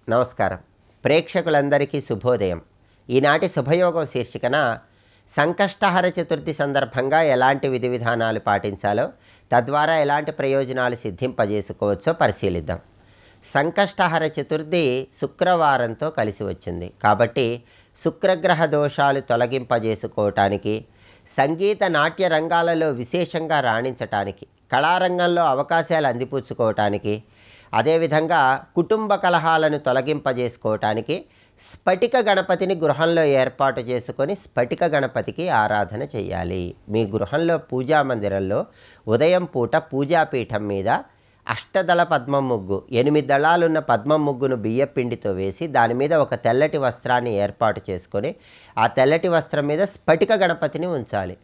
నమస్కారం. ప్రేక్షకులందరికీ శుభోదయం. ఈనాటి శుభయోగం శీర్షికన సంకష్టహర చతుర్థి సందర్భంగా ఎలాంటి విధి విధానాలు పాటించాలో, తద్వారా ఎలాంటి ప్రయోజనాలు సిద్ధింపజేసుకోవచ్చో పరిశీలిద్దాం. సంకష్టహర చతుర్థి శుక్రవారంతో కలిసి వచ్చింది కాబట్టి శుక్రగ్రహ దోషాలు తొలగింపజేసుకోవటానికి, సంగీత నాట్య రంగాలలో విశేషంగా రాణించటానికి, కళారంగంలో అవకాశాలు అందిపుచ్చుకోవటానికి, అదేవిధంగా కుటుంబ కలహాలను తొలగింపజేసుకోవటానికి స్ఫటిక గణపతిని గృహంలో ఏర్పాటు చేసుకొని స్ఫటిక గణపతికి ఆరాధన చేయాలి. మీ గృహంలో పూజా మందిరంలో ఉదయం పూట పూజాపీఠం మీద అష్టదళ పద్మం ముగ్గు, 8 దళాలున్న పద్మం ముగ్గును బియ్యపిండితో వేసి దాని మీద ఒక తెల్లటి వస్త్రాన్ని ఏర్పాటు చేసుకొని ఆ తెల్లటి వస్త్రం మీద స్ఫటిక గణపతిని ఉంచాలి.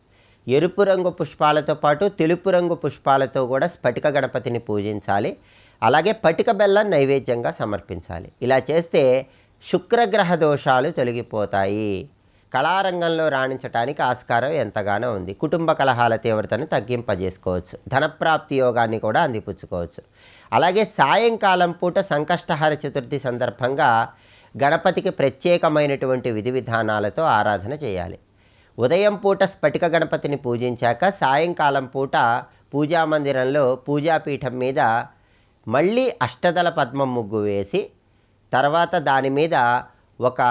ఎరుపు రంగు పుష్పాలతో పాటు తెలుపు రంగు పుష్పాలతో కూడా స్ఫటిక గణపతిని పూజించాలి. అలాగే పటిక బెల్లం నైవేద్యంగా సమర్పించాలి. ఇలా చేస్తే శుక్రగ్రహ దోషాలు తొలగిపోతాయి. కళారంగంలో రాణించడానికి ఆస్కారం ఎంతగానో ఉంది. కుటుంబ కలహాల తీవ్రతను తగ్గింపజేసుకోవచ్చు. ధనప్రాప్తి యోగాన్ని కూడా అందిపుచ్చుకోవచ్చు. అలాగే సాయంకాలం పూట సంకష్టహర చతుర్థి సందర్భంగా గణపతికి ప్రత్యేకమైనటువంటి విధి విధానాలతో ఆరాధన చేయాలి. ఉదయం పూట స్ఫటిక గణపతిని పూజించాక సాయంకాలం పూట పూజామందిరంలో పూజాపీఠం మీద మళ్ళీ అష్టదళ పద్మం ముగ్గు వేసి తర్వాత దాని మీద ఒక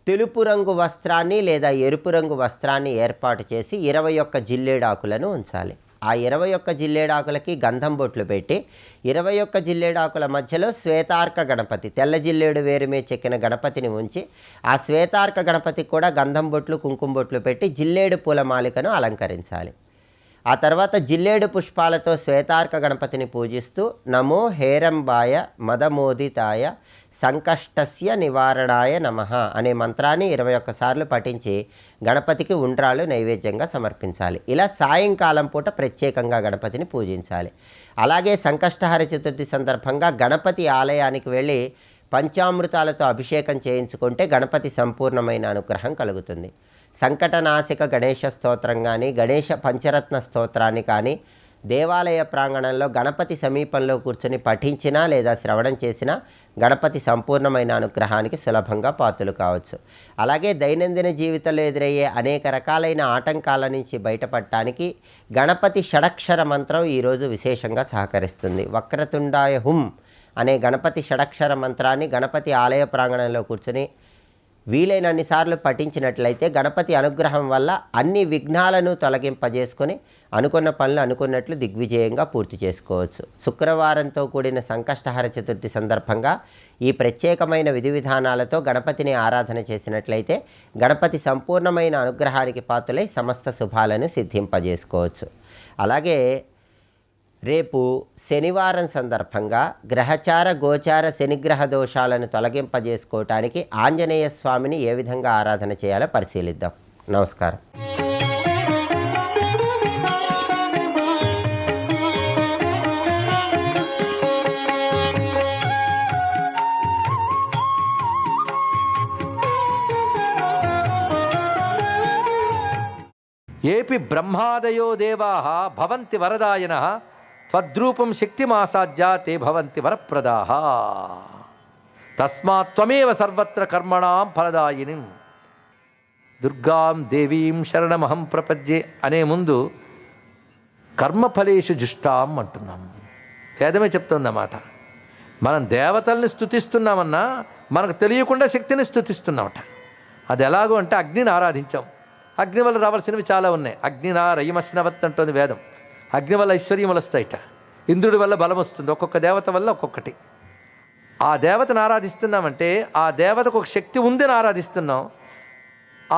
తెలుపు రంగు వస్త్రాన్ని లేదా ఎరుపు రంగు వస్త్రాన్ని ఏర్పాటు చేసి 21 జిల్లేడాకులను ఉంచాలి. ఆ 21 జిల్లేడాకులకి గంధం బొట్లు పెట్టి 21 జిల్లేడాకుల మధ్యలో శ్వేతార్క గణపతి, తెల్ల జిల్లేడు వేరుమే చెక్కిన గణపతిని ఉంచి ఆ శ్వేతార్క గణపతికి కూడా గంధం బొట్లు కుంకుమ బొట్లు పెట్టి జిల్లేడు పూల మాలికను అలంకరించాలి. ఆ తర్వాత జిల్లేడు పుష్పాలతో శ్వేతార్క గణపతిని పూజిస్తూ నమో హేరంబాయ మదమోదితాయ సంకష్టస్య నివారణాయ నమః అనే మంత్రాన్ని 21 సార్లు పఠించి గణపతికి ఉండ్రాళ్ళు నైవేద్యంగా సమర్పించాలి. ఇలా సాయంకాలం పూట ప్రత్యేకంగా గణపతిని పూజించాలి. అలాగే సంకష్టహర చతుర్థి సందర్భంగా గణపతి ఆలయానికి వెళ్ళి పంచామృతాలతో అభిషేకం చేయించుకుంటే గణపతి సంపూర్ణమైన అనుగ్రహం కలుగుతుంది. సంకటనాశక గణేష స్తోత్రం కానీ, గణేష పంచరత్న స్తోత్రాన్ని కానీ దేవాలయ ప్రాంగణంలో గణపతి సమీపంలో కూర్చొని పఠించినా లేదా శ్రవణం చేసినా గణపతి సంపూర్ణమైన అనుగ్రహానికి సులభంగా పాత్రలు కావచ్చు. అలాగే దైనందిన జీవితంలో ఎదురయ్యే అనేక రకాలైన ఆటంకాల నుంచి బయటపడటానికి గణపతి షడక్షర మంత్రం ఈరోజు విశేషంగా సహకరిస్తుంది. వక్రతుండాయ హుం అనే గణపతి షడక్షర మంత్రాన్ని గణపతి ఆలయ ప్రాంగణంలో కూర్చొని వీలైనన్నిసార్లు పఠించినట్లయితే గణపతి అనుగ్రహం వల్ల అన్ని విఘ్నాలను తొలగింపజేసుకొని అనుకున్న పనులు అనుకున్నట్లు దిగ్విజయంగా పూర్తి చేసుకోవచ్చు. శుక్రవారంతో కూడిన సంకష్టహర చతుర్థి సందర్భంగా ఈ ప్రత్యేకమైన విధి విధానాలతో గణపతిని ఆరాధన చేసినట్లయితే గణపతి సంపూర్ణమైన అనుగ్రహానికి పాత్రలై సమస్త శుభాలను సిద్ధింపజేసుకోవచ్చు. అలాగే రేపు శనివారం సందర్భంగా గ్రహచార గోచార శనిగ్రహ దోషాలను తొలగింపజేసుకోవటానికి ఆంజనేయ స్వామిని ఏ విధంగా ఆరాధన చేయాలో పరిశీలిద్దాం. నమస్కారం. ఏపి బ్రహ్మాదయో దేవాః భవంతి వరదాయనః త్వద్రూపం శక్తిమాసాద్య తే భవంతి వరప్రదాః తస్మాత్ త్వమేవ సర్వత్ర కర్మణాం ఫలదాయినిం దుర్గాం దేవీం శరణమహం ప్రపద్యే అనే ముందు కర్మఫలేషు జుష్టాం అంటున్నాం. వేదమే చెప్తుందన్నమాట. మనం దేవతల్ని స్తుతిస్తున్నామన్నా మనకు తెలియకుండా శక్తిని స్తుతిస్తున్నామట. అది ఎలాగో అంటే అగ్నిని ఆరాధించాం. అగ్ని వల్ల రావాల్సినవి చాలా ఉన్నాయి. అగ్నినా రయమస్నవత్ అంటుంది వేదం. అగ్ని వల్ల ఐశ్వర్యములు వస్తాయిట. ఇంద్రుడి వల్ల బలం వస్తుంది. ఒక్కొక్క దేవత వల్ల ఒక్కొక్కటి. ఆ దేవతను ఆరాధిస్తున్నామంటే ఆ దేవతకు ఒక శక్తి ఉందని ఆరాధిస్తున్నాం.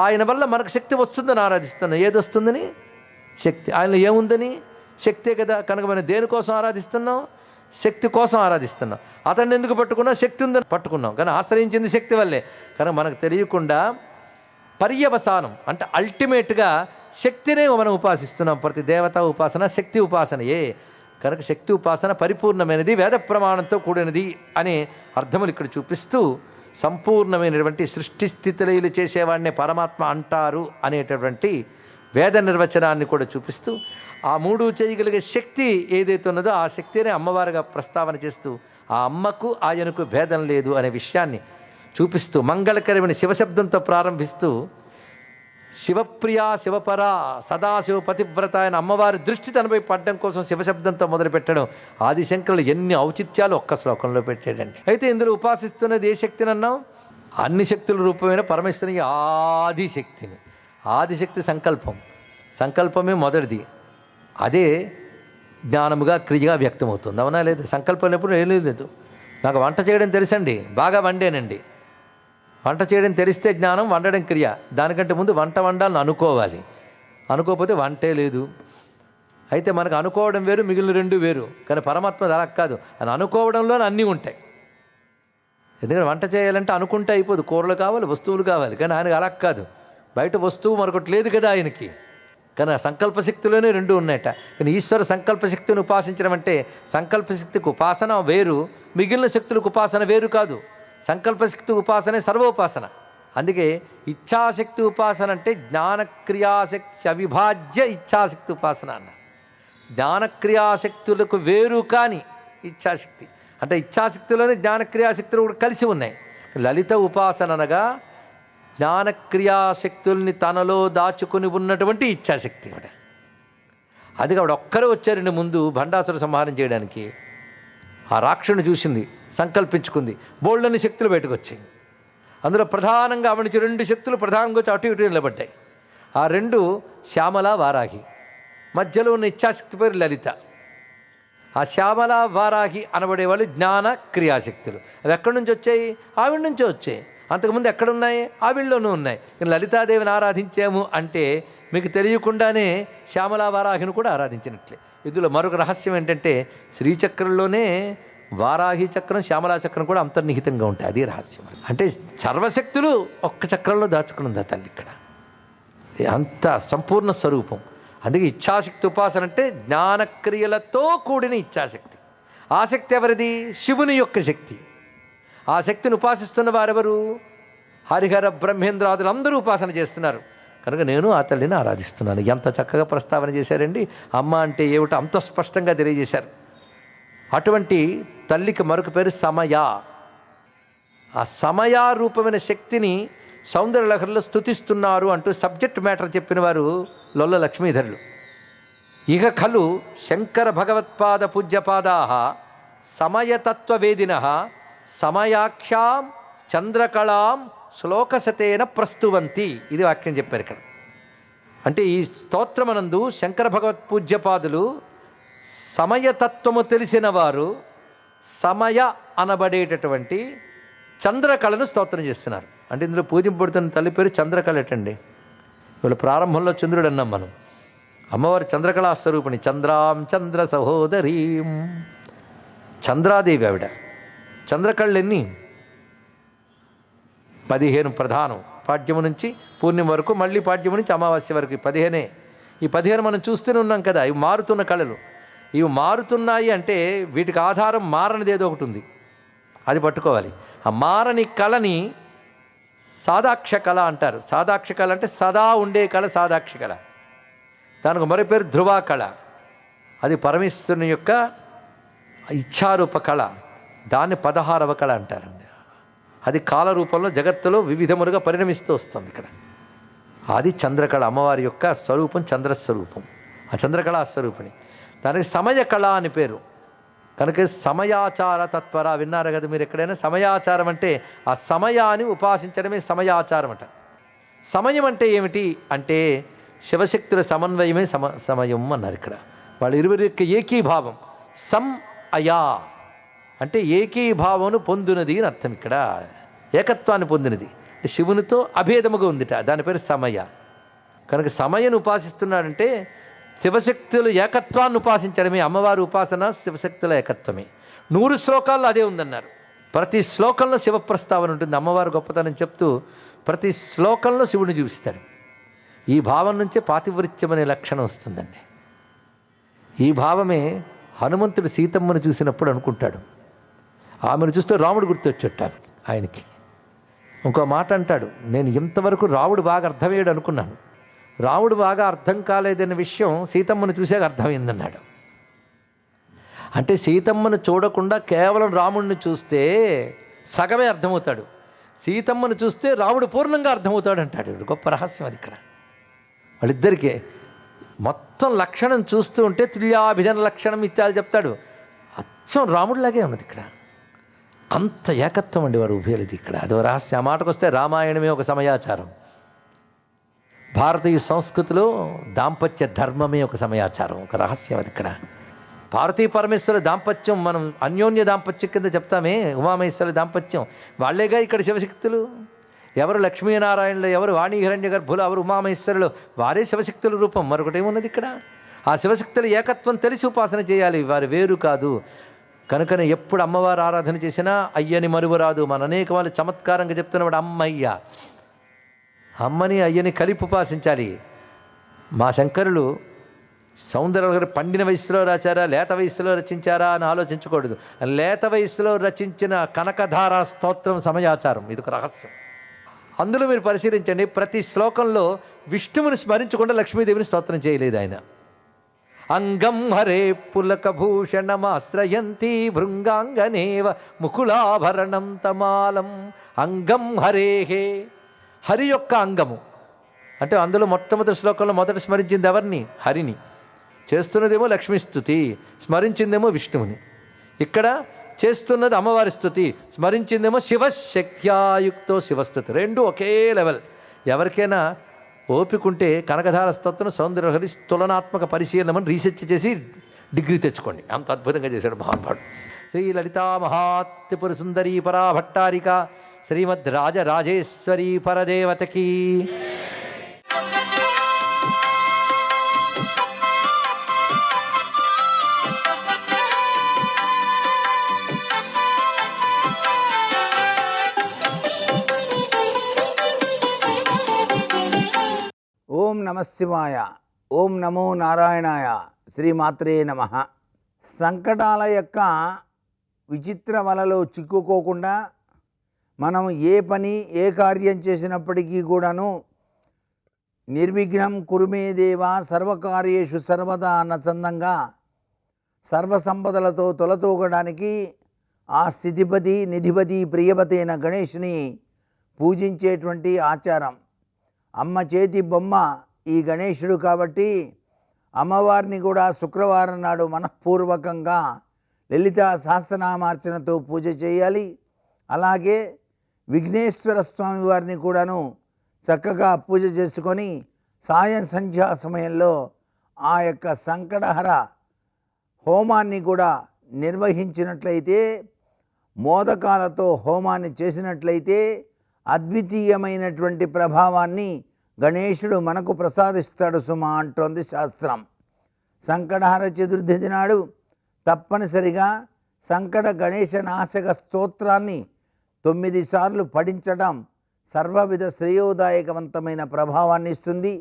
ఆయన వల్ల మనకు శక్తి వస్తుందని ఆరాధిస్తున్నాం. ఏది వస్తుందని? శక్తి. ఆయనలో ఏముందని? శక్తే కదా. కనుక మనం దేనికోసం ఆరాధిస్తున్నాం? శక్తి కోసం ఆరాధిస్తున్నాం. అతన్ని ఎందుకు పట్టుకున్నాం? శక్తి ఉందని పట్టుకున్నాం. కానీ ఆశ్రయించింది శక్తి వల్లే. కనుక మనకు తెలియకుండా పర్యవసానం అంటే అల్టిమేట్గా శక్తినే మనం ఉపాసిస్తున్నాం. ప్రతి దేవత ఉపాసన శక్తి ఉపాసనయే. కనుక శక్తి ఉపాసన పరిపూర్ణమైనది, వేద ప్రమాణంతో కూడినది అనే అర్థములు ఇక్కడ చూపిస్తూ సంపూర్ణమైనటువంటి సృష్టి స్థితిలయలు చేసేవాడినే పరమాత్మ అంటారు అనేటటువంటి వేద నిర్వచనాన్ని కూడా చూపిస్తూ ఆ మూడు చేయగలిగే శక్తి ఏదైతే ఉన్నదో ఆ శక్తినే అమ్మవారిగా ప్రస్తావన చేస్తూ ఆ అమ్మకు ఆయనకు భేదం లేదు అనే విషయాన్ని చూపిస్తూ మంగళకరమైన శివశబ్దంతో ప్రారంభిస్తూ శివప్రియ శివపర సదాశివ పతివ్రత ఆయన అమ్మవారి దృష్టి తనపై పడ్డం కోసం శివశబ్దంతో మొదలుపెట్టడం ఆదిశంకరులు ఎన్ని ఔచిత్యాలు ఒక్క శ్లోకంలో పెట్టాడండి. అయితే ఇందులో ఉపాసిస్తున్నది ఏ శక్తిని అన్నాం? అన్ని శక్తుల రూపమైన పరమేశ్వరుని ఆదిశక్తిని. ఆదిశక్తి సంకల్పమే మొదటిది. అదే జ్ఞానముగా క్రియగా వ్యక్తమవుతుంది. అవునా లేదు? సంకల్పం ఎప్పుడు ఏం లేదు. నాకు వంట చేయడం తెలుసండి, బాగా వండేనండి. వంట చేయడం తెలిస్తే జ్ఞానం, వండడం క్రియ. దానికంటే ముందు వంట వండాలని అనుకోవాలి. అనుకోకపోతే వంటే లేదు. అయితే మనకు అనుకోవడం వేరు, మిగిలిన రెండు వేరు. కానీ పరమాత్మ అలా కాదు. అని అనుకోవడంలోనే అన్నీ ఉంటాయి. ఎందుకంటే వంట చేయాలంటే అనుకుంటే అయిపోదు. కూరలు కావాలి, వస్తువులు కావాలి. కానీ ఆయనకు అలా కాదు. బయట వస్తువు మరొకటి లేదు కదా ఆయనకి. కానీ ఆ సంకల్పశక్తిలోనే రెండు ఉన్నాయట. కానీ ఈశ్వర సంకల్పశక్తిని ఉపాసించడం అంటే సంకల్పశక్తికి ఉపాసన వేరు, మిగిలిన శక్తులకు ఉపాసన వేరు కాదు. సంకల్పశక్తి ఉపాసనే సర్వోపాసన. అందుకే ఇచ్ఛాశక్తి ఉపాసన అంటే జ్ఞానక్రియాశక్తి అవిభాజ్య ఇచ్ఛాశక్తి ఉపాసన అన్న. జ్ఞానక్రియాశక్తులకు వేరు కాని ఇచ్ఛాశక్తి అంటే ఇచ్ఛాశక్తిలోనే జ్ఞానక్రియాశక్తులు కూడా కలిసి ఉన్నాయి. లలిత ఉపాసన అనగా జ్ఞానక్రియాశక్తుల్ని తనలో దాచుకుని ఉన్నటువంటి ఇచ్ఛాశక్తి కూడా. అది ఆవిడ ఒక్కరే వచ్చారండి ముందు భండాసుర సంహారం చేయడానికి. ఆ రాక్షసుని చూసింది, సంకల్పించుకుంది, బోల్డని శక్తులు బయటకు వచ్చాయి. అందులో ప్రధానంగా ఆవిడ నుంచి రెండు శక్తులు ప్రధానంగా వచ్చి అటు ఇటు నిలబడ్డాయి. ఆ రెండు శ్యామల వారాహి. మధ్యలో ఉన్న ఇచ్ఛాశక్తి పేరు లలిత. ఆ శ్యామల వారాహి అనబడేవాళ్ళు జ్ఞాన క్రియాశక్తులు. అవి ఎక్కడి నుంచి వచ్చాయి? ఆవిడ నుంచే వచ్చాయి. అంతకుముందు ఎక్కడున్నాయి? ఆవిడలోనూ ఉన్నాయి. లలితాదేవిని ఆరాధించాము అంటే మీకు తెలియకుండానే శ్యామలా వారాహిని కూడా ఆరాధించినట్లే. ఇందులో మరొక రహస్యం ఏంటంటే శ్రీచక్రంలోనే వారాహి చక్రం, శ్యామలా చక్రం కూడా అంతర్నిహితంగా ఉంటాయి. అదే రహస్యం. అంటే సర్వశక్తులు ఒక్క చక్రంలో దాచుకున్నది ఆ తల్లి ఇక్కడ. అంత సంపూర్ణ స్వరూపం. అందుకే ఇచ్ఛాశక్తి ఉపాసన అంటే జ్ఞానక్రియలతో కూడిన ఇచ్ఛాశక్తి. ఆ శక్తి ఎవరిది? శివుని యొక్క శక్తి. ఆ శక్తిని ఉపాసిస్తున్న వారెవరు? హరిహర బ్రహ్మేంద్రాదులు అందరూ ఉపాసన చేస్తున్నారు. కనుక నేను ఆ తల్లిని ఆరాధిస్తున్నాను. ఎంత చక్కగా ప్రస్తావన చేశారండి. అమ్మ అంటే ఏమిటో అంత స్పష్టంగా తెలియజేశారు. అటువంటి తల్లికి మరొక పేరు సమయ. ఆ సమయారూపమైన శక్తిని సౌందర్యలహరిలో స్తుతిస్తున్నారు అంటూ సబ్జెక్ట్ మ్యాటర్ చెప్పిన వారు లొల్ల లక్ష్మీధరులు. ఇక ఖలు శంకర భగవత్పాద పూజ్యపాదా సమయతత్వవేదిన సమయాఖ్యాం చంద్రకళాం శ్లోకశతేన ప్రస్తువంతి. ఇది వాక్యం చెప్పారు ఇక్కడ. అంటే ఈ స్తోత్రమనందు శంకర భగవత్ పూజ్యపాదులు సమయతత్వము తెలిసిన వారు సమయ అనబడేటటువంటి చంద్రకళను స్తోత్రం చేస్తున్నారు. అంటే ఇందులో పూజింపబడుతున్న తల్లి పేరు చంద్రకళటండి. ఇవాళ ప్రారంభంలో చంద్రుడు అన్నాం మనం. అమ్మవారి చంద్రకళా స్వరూపిణి. చంద్రాం చంద్ర సహోదరీం. చంద్రాదేవి ఆవిడ. చంద్రకళలు ఎన్ని? 15 ప్రధానం. పాడ్యము నుంచి పూర్ణిమ వరకు, మళ్ళీ పాడ్యము నుంచి అమావాస్య వరకు 15. ఈ 15 మనం చూస్తూనే ఉన్నాం కదా. ఇవి మారుతున్న కళలు. ఇవి మారుతున్నాయి అంటే వీటికి ఆధారం మారనిది ఏదో ఒకటి ఉంది, అది పట్టుకోవాలి. ఆ మారని కళని సాదాక్ష కళ అంటారు. సాదాక్ష కళ అంటే సదా ఉండే కళ సాదాక్ష కళ. దానికి మరో పేరు ధ్రువా కళ. అది పరమేశ్వరుని యొక్క ఇచ్ఛారూప కళ. దాన్ని 16వ కళ అంటారండి. అది కాల రూపంలో జగత్తులో వివిధములుగా పరిణమిస్తూ వస్తుంది ఇక్కడ. అది చంద్రకళ. అమ్మవారి యొక్క స్వరూపం చంద్రస్వరూపం. ఆ చంద్రకళా స్వరూపిణి. దానికి సమయ కళ అని పేరు. కనుక సమయాచార తత్పర విన్నారు కదా మీరు ఎక్కడైనా. సమయాచారం అంటే ఆ సమయాన్ని ఉపాసించడమే సమయాచారం అంట. సమయం అంటే ఏమిటి అంటే శివశక్తుల సమన్వయమే సమయం అన్నారు ఇక్కడ. వాళ్ళ ఇరువురి యొక్క ఏకీభావం. సం అయా అంటే ఏకీభావమును పొందినది అని అర్థం. ఇక్కడ ఏకత్వాన్ని పొందినది, శివునితో అభేదముగా ఉందిట. దాని పేరు సమయ. కనుక సమయను ఉపాసిస్తున్నాడంటే శివశక్తులు ఏకత్వాన్ని ఉపాసించడమే. అమ్మవారి ఉపాసన శివశక్తుల ఏకత్వమే. 100 శ్లోకాల్లో అదే ఉందన్నారు. ప్రతి శ్లోకంలో శివ ప్రస్తావన ఉంటుంది. అమ్మవారి గొప్పతనం చెప్తూ ప్రతి శ్లోకంలో శివుని చూపిస్తాడు. ఈ భావం నుంచే పాతివృత్యం అనే లక్షణం వస్తుందండి. ఈ భావమే హనుమంతుడు సీతమ్మను చూసినప్పుడు అనుకుంటాడు. ఆమెను చూస్తే రాముడు గుర్తొచ్చుంటారు ఆయనకి. ఇంకో మాట అంటాడు, నేను ఇంతవరకు రాముడు బాగా అర్థమయ్యాడు అనుకున్నాను, రాముడు బాగా అర్థం కాలేదనే విషయం సీతమ్మను చూసాక అర్థమైందన్నాడు. అంటే సీతమ్మను చూడకుండా కేవలం రాముడిని చూస్తే సగమే అర్థమవుతాడు, సీతమ్మను చూస్తే రాముడు పూర్ణంగా అర్థమవుతాడు అంటాడు. గొప్ప రహస్యం అది. ఇక్కడ వాళ్ళిద్దరికీ మొత్తం లక్షణం చూస్తూ ఉంటే తుల్యాభిజన లక్షణం ఇత్యాలు చెప్తాడు. అచ్చం రాముడిలాగే ఉన్నది ఇక్కడ. అంత ఏకత్వం అండి వారు ఉభయలది. ఇక్కడ అదో రహస్యం. ఆ మాటకు వస్తే రామాయణమే ఒక సమయాచారం. భారతీయ సంస్కృతిలో దాంపత్య ధర్మమే ఒక సమయాచారం, ఒక రహస్యం అది. ఇక్కడ పార్వతీ పరమేశ్వర దాంపత్యం మనం అన్యోన్య దాంపత్యం కింద చెప్తామే, ఉమామహేశ్వర దాంపత్యం. వాళ్ళేగా ఇక్కడ శివశక్తులు. ఎవరు లక్ష్మీనారాయణలు, ఎవరు వాణి హిరణ్య గర్భులు, ఎవరు ఉమామహేశ్వరులు, వారే శివశక్తుల రూపం. మరొకటి ఏమున్నది ఇక్కడ? ఆ శివశక్తుల ఏకత్వం తెలిసి ఉపాసన చేయాలి, వారు వేరు కాదు. కనుకనే ఎప్పుడు అమ్మవారు ఆరాధన చేసినా అయ్యని మరువరాదు. మన అనేక వాళ్ళు చమత్కారంగా చెప్తున్నవాడు అమ్మయ్య, అమ్మని అయ్యని కలిపి ఉపాసించాలి. మా శంకరులు సౌందర్య గారు పండిన వయసులో రాచారా, లేత వయసులో రచించారా అని ఆలోచించకూడదు. లేత వయసులో రచించిన కనకధారా స్తోత్రం సమయాచారం. ఇది ఒక రహస్యం. అందులో మీరు పరిశీలించండి, ప్రతి శ్లోకంలో విష్ణువుని స్మరించకుండా లక్ష్మీదేవిని స్తోత్రం చేయలేదు ఆయన. అంగం హరే పులకభూషణమాశ్రయంతి భృంగాంగనేవ ముకులాభరణం తమాలం. అంగం హరేహే, హరి యొక్క అంగము అంటే అందులో మొట్టమొదటి శ్లోకంలో మొదట స్మరించింది ఎవరిని? హరిని. చేస్తున్నదేమో లక్ష్మీ స్తుతి, స్మరించిందేమో విష్ణువుని. ఇక్కడ చేస్తున్నది అమ్మవారి స్తుతి, స్మరించిందేమో శివశక్త్యాయుక్తో శివస్థుతి. రెండు ఒకే లెవెల్. ఎవరికైనా ఓపికంటే కనకధార స్తోత్రం సౌందర్యహరి తులనాత్మక పరిశీలనమని రీసెర్చ్ చేసి డిగ్రీ తెచ్చుకోండి. అంత అద్భుతంగా చేశాడు మహానుభావుడు. శ్రీ లలితా మహాత్రిపుర సుందరీ పరాభట్టారిక శ్రీమద్ రాజరాజేశ్వరీ పరదేవతకి. ఓం నమశివాయ, ఓం నమో నారాయణాయ, శ్రీమాత్రే నమః. సంకటాల యొక్క విచిత్ర వలలో చిక్కుకోకుండా మనం ఏ పని ఏ కార్యం చేసినప్పటికీ కూడాను నిర్విఘ్నం కురుమే దేవ సర్వకార్యేషు సర్వదా అన్న చందంగా సర్వసంపదలతో తొలతూగడానికి ఆ స్థితిపతి నిధిపతి ప్రియపతి అయిన గణేష్ని పూజించేటువంటి ఆచారం. అమ్మ చేతి బొమ్మ ఈ గణేశుడు కాబట్టి అమ్మవారిని కూడా శుక్రవారం నాడు మనఃపూర్వకంగా లలితా సహస్రనామార్చనతో పూజ చేయాలి. అలాగే విఘ్నేశ్వర స్వామి వారిని కూడాను చక్కగా పూజ చేసుకొని సాయం సంధ్యా సమయంలో ఆ యొక్క సంకటహర హోమాన్ని కూడా నిర్వహించినట్లయితే, మోదకాలతో హోమాన్ని చేసినట్లయితే అద్వితీయమైనటువంటి ప్రభావాన్ని గణేశుడు మనకు ప్రసాదిస్తాడు సుమా అంటోంది శాస్త్రం. సంకటహర చతుర్థి నాడు తప్పనిసరిగా సంకట గణేశ నాశక స్తోత్రాన్ని 9 సార్లు పఠించడం సర్వవిధ శ్రేయోదాయకవంతమైన ప్రభావాన్ని ఇస్తుంది.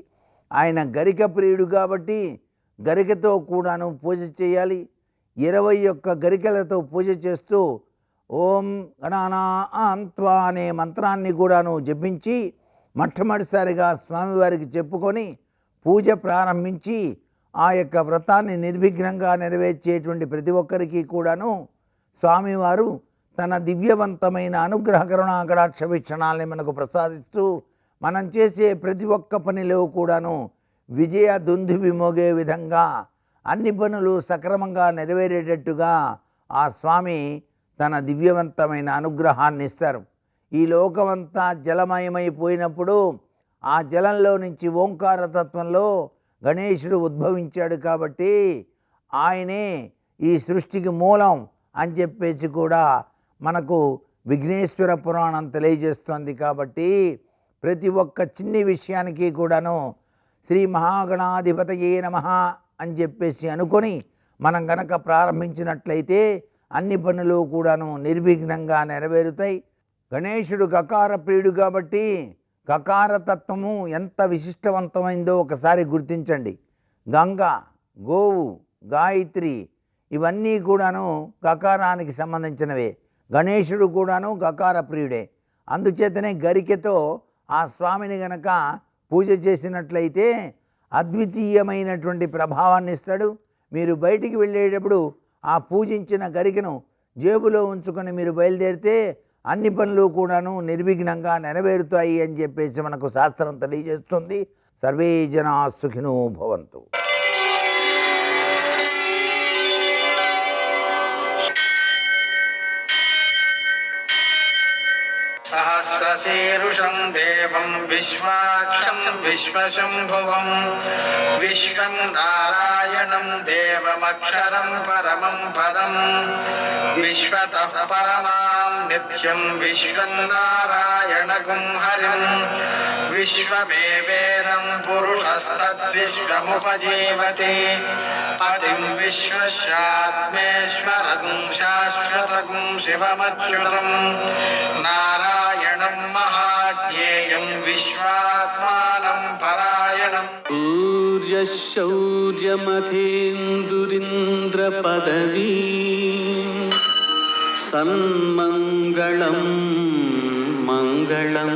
ఆయన గరిక ప్రియుడు కాబట్టి గరికతో కూడాను పూజ చేయాలి. 21 గరికలతో పూజ చేస్తూ ఓం గణానాం త్వా అనే మంత్రాన్ని కూడాను జపించి మొట్టమొదటిసారిగా స్వామివారికి చెప్పుకొని పూజ ప్రారంభించి ఆ యొక్క వ్రతాన్ని నిర్విఘ్నంగా నెరవేర్చేటువంటి ప్రతి ఒక్కరికి కూడాను స్వామివారు తన దివ్యవంతమైన అనుగ్రహ కరుణా కటాక్ష వీక్షణాలని మనకు ప్రసాదిస్తూ మనం చేసే ప్రతి ఒక్క పనిలో కూడాను విజయ దుందుభి మోగే విధంగా అన్ని పనులు సక్రమంగా నెరవేరేటట్టుగా ఆ స్వామి తన దివ్యవంతమైన అనుగ్రహాన్ని ఇస్తారు. ఈ లోకమంతా జలమయమైపోయినప్పుడు ఆ జలంలో నుంచి ఓంకారతత్వంలో గణేశుడు ఉద్భవించాడు కాబట్టి ఆయనే ఈ సృష్టికి మూలం అని చెప్పేసి కూడా మనకు విఘ్నేశ్వర పురాణం తెలియజేస్తోంది. కాబట్టి ప్రతి ఒక్క చిన్ని విషయానికి కూడాను శ్రీ మహాగణాధిపతయే నమః అని చెప్పేసి అనుకొని మనం గనక ప్రారంభించినట్లయితే అన్ని పనులు కూడాను నిర్విఘ్నంగా నెరవేరుతాయి. గణేశుడు గకార ప్రియుడు కాబట్టి గకారతత్వము ఎంత విశిష్టవంతమైందో ఒకసారి గుర్తించండి. గంగ, గోవు, గాయత్రి ఇవన్నీ కూడాను గకారానికి సంబంధించినవే. గణేశుడు కూడాను గకార ప్రియుడే. అందుచేతనే గరికెతో ఆ స్వామిని గనక పూజ చేసినట్లయితే అద్వితీయమైనటువంటి ప్రభావాన్ని ఇస్తాడు. మీరు బయటికి వెళ్ళేటప్పుడు ఆ పూజించిన గరికను జేబులో ఉంచుకొని మీరు బయలుదేరితే అన్ని పనులు కూడాను నిర్విఘ్నంగా నెరవేరుతాయి అని చెప్పేసి మనకు శాస్త్రం తెలియజేస్తుంది. సర్వే జనా సుఖినో భవంతు. సహస్రశీరుషం దేవం విశ్వాక్షం విశ్వశంభువం విశ్వం నారాయణం దేవమక్షరం పరమం పదం విశ్వతః పరమాం నిత్యం విశ్వం నారాయణగుం హరిం విశ్వమేవేదం పురుషస్తద్విశ్వముపజీవతి పతిం విశ్వస్యాత్మేశ్వరగుం శాశ్వతగుం శివమచ్యుతం నారాయణం మహాజ్ఞేయం విశ్వాత్మానం పరాయణం. సూర్యశౌర్యమథేందురింద్రపదవీ సన్మంగళం మంగళం.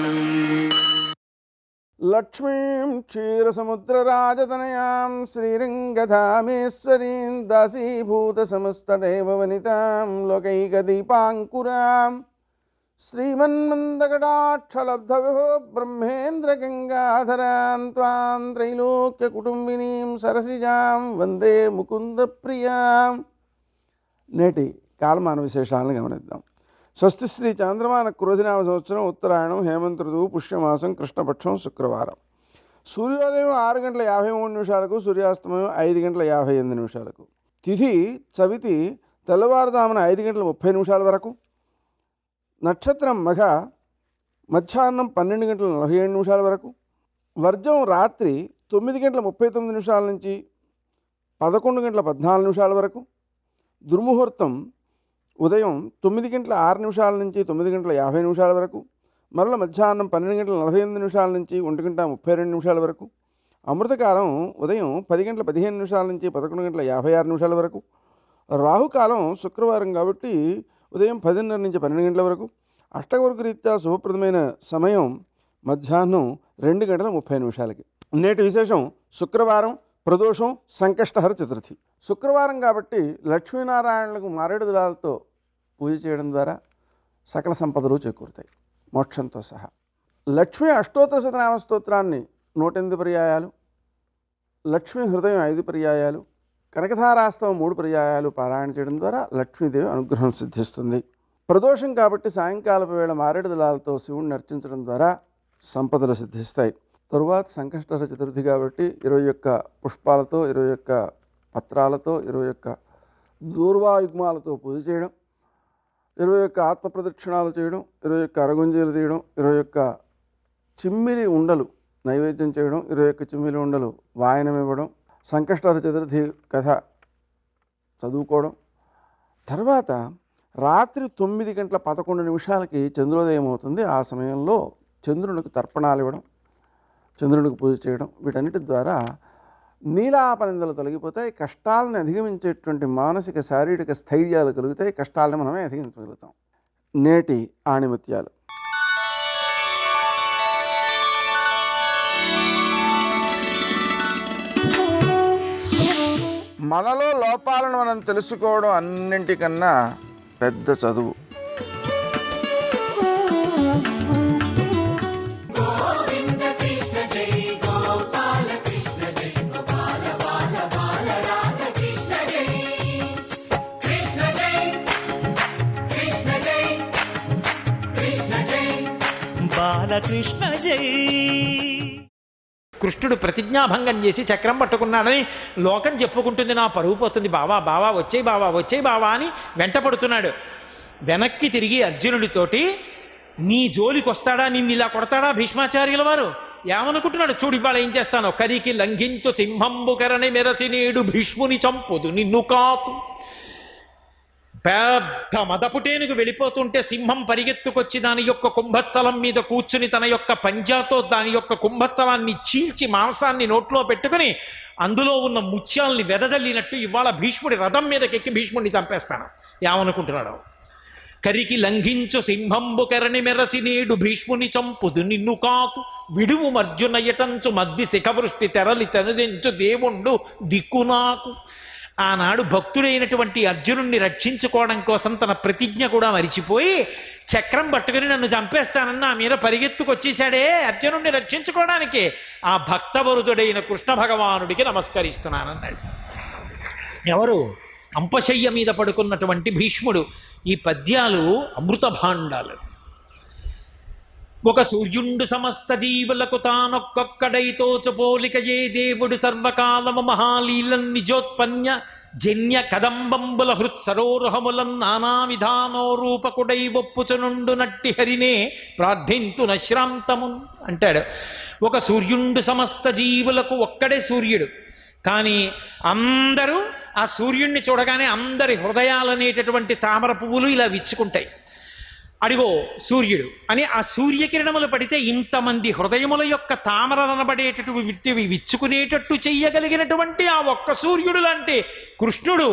లక్ష్మీం క్షీరసముద్రరాజతనయాం శ్రీరంగధామేశ్వరీం దాసీభూతసమస్తదేవవనితాం లోకైకదీపాంకురాం శ్రీమన్మందకటాక్షలబ్ధవిభో బ్రహ్మేంద్రగంగాధరాం త్వాం త్రైలోక్యకుటుంబినీం సరసిజాం వందే ముకుందప్రియాం. నేటి కాలమాన విశేషాలను గమనిద్దాం. స్వస్తి శ్రీ చాంద్రమాన క్రోధినామ సంవత్సరం ఉత్తరాయణం హేమంత ఋతువు పుష్యమాసం కృష్ణపక్షం శుక్రవారం. సూర్యోదయం 6:53 సూర్యాస్తమయం 5:58. తిథి చవితి తెల్లవారుదామున 5:30 వరకు. నక్షత్రం మఘ మధ్యాహ్నం 12:47 వరకు. వర్జం రాత్రి 9:39 నుంచి 11:14 వరకు. దుర్ముహూర్తం ఉదయం 9:06 నుంచి 9:50 వరకు. మరల మధ్యాహ్నం 12:48 నుంచి 1:32 వరకు. అమృతకాలం ఉదయం 10:15 నుంచి 11:56 వరకు. రాహుకాలం శుక్రవారం కాబట్టి ఉదయం 10:30 నుంచి 12 గంటల వరకు. అష్టవర్గ రీత్యా శుభప్రదమైన సమయం మధ్యాహ్నం 2:30. నేటి విశేషం శుక్రవారం, ప్రదోషం, సంకష్టహర చతుర్థి. శుక్రవారం కాబట్టి లక్ష్మీనారాయణులకు మారేడు దళాలతో పూజ చేయడం ద్వారా సకల సంపదలు చేకూరుతాయి మోక్షంతో సహా. లక్ష్మీ అష్టోత్తర శతనామ స్తోత్రాన్ని 108 పర్యాయాలు, లక్ష్మీ హృదయం 5 పర్యాయాలు, కనకధారాస్తవం 3 పర్యాయాలు పారాయణ చేయడం ద్వారా లక్ష్మీదేవి అనుగ్రహం సిద్ధిస్తుంది. ప్రదోషం కాబట్టి సాయంకాలపు వేళ మారేడు దళాలతో శివుణ్ణి అర్చించడం ద్వారా సంపదలు సిద్ధిస్తాయి. తరువాత సంకష్టహర చతుర్థి కాబట్టి 21 పుష్పాలతో, 21 పత్రాలతో, 21 దూర్వాయుగ్మాలతో పూజ చేయడం, 21 ఆత్మ ప్రదక్షిణాలు చేయడం, 21 అరగుంజీలు తీయడం, 21 చిమ్మిలి ఉండలు నైవేద్యం చేయడం, 21 చిమ్మిలి ఉండలు వాయనం ఇవ్వడం, సంకష్టహర చతుర్థి కథ చదువుకోవడం. తర్వాత రాత్రి 9:11 చంద్రోదయం అవుతుంది. ఆ సమయంలో చంద్రునికి తర్పణాలు ఇవ్వడం, చంద్రునికి పూజ చేయడం, వీటన్నిటి ద్వారా నీలాపనిందలు తొలగిపోతాయి. కష్టాలను అధిగమించేటువంటి మానసిక శారీరక స్థైర్యాలు కలుగుతాయి. కష్టాలను మనమే అధిగమించగలుగుతాం. నేటి ఆణిముత్యాలు. మనలో లోపాలను మనం తెలుసుకోవడం అన్నింటికన్నా పెద్ద చదువు. బాలకృష్ణ జై. కృష్ణుడు ప్రతిజ్ఞాభంగం చేసి చక్రం పట్టుకున్నాడని లోకం చెప్పుకుంటుంది. నా పరువు పోతుంది, బావా బావా వచ్చేయి బావా వచ్చేయి బావా అని వెంటపడుతున్నాడు. వెనక్కి తిరిగి అర్జునుడితోటి నీ జోలికి వస్తాడా, నిన్ను ఇలా కొడతాడా భీష్మాచార్యుల వారు ఏమనుకుంటున్నాడు చూడు, ఇవాళ ఏం చేస్తాను, కరికి లంఘించు సింహంబు కరణి మెరచి నేడు భీష్ముని చంపుదు నిన్ను కాపు. పెద్ద మదపుటేనుకు వెళ్ళిపోతుంటే సింహం పరిగెత్తుకొచ్చి దాని యొక్క కుంభస్థలం మీద కూర్చుని తన యొక్క పంజాతో దాని యొక్క కుంభస్థలాన్ని చీల్చి మాంసాన్ని నోట్లో పెట్టుకుని అందులో ఉన్న ముత్యాల్ని వెదజల్లినట్టు ఇవాళ భీష్ముడి రథం మీదకెక్కి భీష్ముడిని చంపేస్తాను ఏమనుకుంటున్నాడు. కరికి లంఘించు సింహంబు కరణి మెరసి నేడు భీష్ముని చంపుదు నిన్ను కాకు. విడువు మర్జునయటంచు మద్ది శిఖవృష్టి తెరలి తెనదించు దేవుండు దిక్కు నాకు. ఆనాడు భక్తుడైనటువంటి అర్జునుణ్ణి రక్షించుకోవడం కోసం తన ప్రతిజ్ఞ కూడా మరిచిపోయి చక్రం పట్టుకుని నన్ను చంపేస్తానని నా మీద పరిగెత్తుకొచ్చేశాడే అర్జునుణ్ణి రక్షించుకోవడానికి, ఆ భక్తవరుదుడైన కృష్ణ భగవానుడికి నమస్కరిస్తున్నానన్నాడు. ఎవరు? అంపశయ్య మీద పడుకున్నటువంటి భీష్ముడు. ఈ పద్యాలు అమృత భాండాలు. ఒక సూర్యుండు సమస్త జీవులకు తానొక్కొక్కడైతోచు పోలికయే దేవుడు సర్వకాలము మహాలీలం నిజోత్పన్య జన్య కదంబంబుల హృత్సరోరుహములం నానా విధానో రూపకుడై ఒప్పుచునుండు నట్టి హరినే ప్రార్థింతు నశ్రాంతము అంటాడు. ఒక సూర్యుండు సమస్త జీవులకు ఒక్కడే సూర్యుడు, కానీ అందరూ ఆ సూర్యుడిని చూడగానే అందరి హృదయాలనేటటువంటి తామర పువ్వులు ఇలా విచ్చుకుంటాయి. అడిగో సూర్యుడు అని ఆ సూర్యకిరణములు పడితే ఇంతమంది హృదయముల యొక్క తామరనబడేటటువంటి విచ్చుకునేటట్టు చెయ్యగలిగినటువంటి ఆ ఒక్క సూర్యుడు లాంటి కృష్ణుడు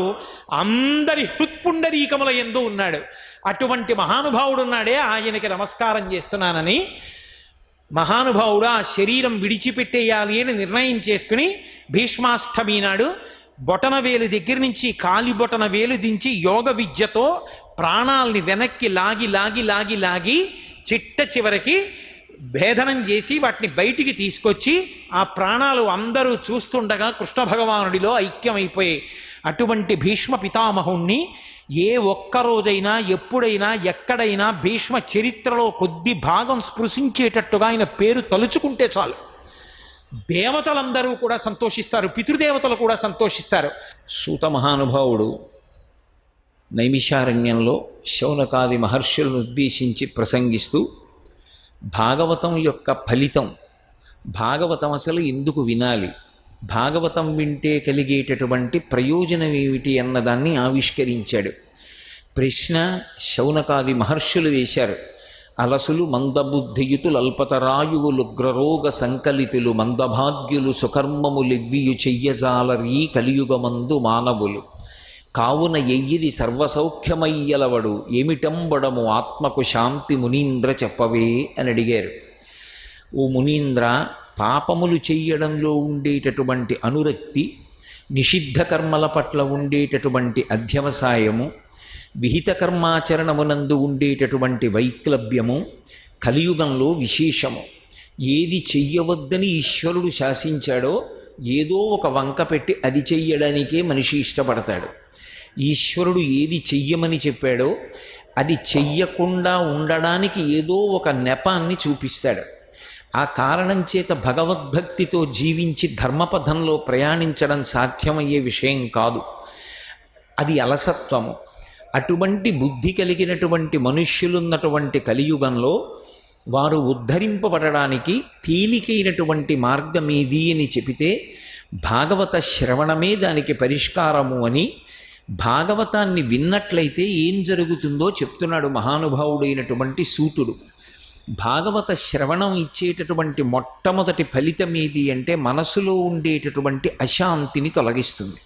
అందరి హృత్పుండరీకముల యందు ఉన్నాడు. అటువంటి మహానుభావుడు ఉన్నాడే, ఆయనకి నమస్కారం చేస్తున్నానని మహానుభావుడు ఆ శరీరం విడిచిపెట్టేయాలి అని నిర్ణయం చేసుకుని భీష్మాష్టమి నాడు బొటన వేలు దగ్గర నుంచి కాలి బొటన వేలు దించి యోగ విద్యతో ప్రాణాల్ని వెనక్కి లాగి లాగి లాగి లాగి చిట్ట చివరికి భేదనం చేసి వాటిని బయటికి తీసుకొచ్చి ఆ ప్రాణాలు అందరూ చూస్తుండగా కృష్ణ భగవానుడిలో ఐక్యమైపోయాయి. అటువంటి భీష్మ పితామహుణ్ణి ఏ ఒక్కరోజైనా ఎప్పుడైనా ఎక్కడైనా భీష్మ చరిత్రలో కొద్ది భాగం స్పృశించేటట్టుగా ఆయన పేరు తలుచుకుంటే చాలు. దేవతలందరూ కూడా సంతోషిస్తారు, పితృదేవతలు కూడా సంతోషిస్తారు. సూత మహానుభావుడు నైమిషారణ్యంలో శౌనకాది మహర్షులను ఉద్దేశించి ప్రసంగిస్తూ భాగవతం యొక్క ఫలితం, భాగవతం అసలు ఎందుకు వినాలి, భాగవతం వింటే కలిగేటటువంటి ప్రయోజనం ఏమిటి అన్నదాన్ని ఆవిష్కరించాడు. ప్రశ్న శౌనకాది మహర్షులు వేశారు. అలసులు మందబుద్ధియుతులు అల్పతరాయువులు గ్రరోగ సంకలితులు మందభాగ్యులు సుకర్మములివ్వియు చెయ్యజాలరీ కలియుగమందు మానవులు కావున ఎయ్యిది సర్వసౌఖ్యమయ్యలవడు ఏమిటంబడము ఆత్మకు శాంతి మునీంద్ర చెప్పవే అని అడిగారు. ఓ మునీంద్ర, పాపములు చెయ్యడంలో ఉండేటటువంటి అనురక్తి, నిషిద్ధ కర్మల పట్ల ఉండేటటువంటి అధ్యవసాయము, విహిత కర్మాచరణమునందు ఉండేటటువంటి వైక్లభ్యము కలియుగంలో విశేషము. ఏది చెయ్యవద్దని ఈశ్వరుడు శాసించాడో ఏదో ఒక వంక పెట్టి అది చెయ్యడానికే మనిషి ఇష్టపడతాడు. ఈశ్వరుడు ఏది చెయ్యమని చెప్పాడో అది చెయ్యకుండా ఉండడానికి ఏదో ఒక నెపాన్ని చూపిస్తాడు. ఆ కారణం చేత భగవద్భక్తితో జీవించి ధర్మపథంలో ప్రయాణించడం సాధ్యమయ్యే విషయం కాదు. అది అలసత్వము. అటువంటి బుద్ధి కలిగినటువంటి మనుష్యులున్నటువంటి కలియుగంలో వారు ఉద్ధరింపబడడానికి తేలికైనటువంటి మార్గమేది అని చెబితే భాగవత శ్రవణమే దానికి పరిష్కారము అని, భాగవతాన్ని విన్నట్లయితే ఏం జరుగుతుందో చెప్తున్నాడు మహానుభావుడైనటువంటి సూతుడు. భాగవత శ్రవణం ఇచ్చేటటువంటి మొట్టమొదటి ఫలితం ఏది అంటే మనసులో ఉండేటటువంటి అశాంతిని తొలగిస్తుంది.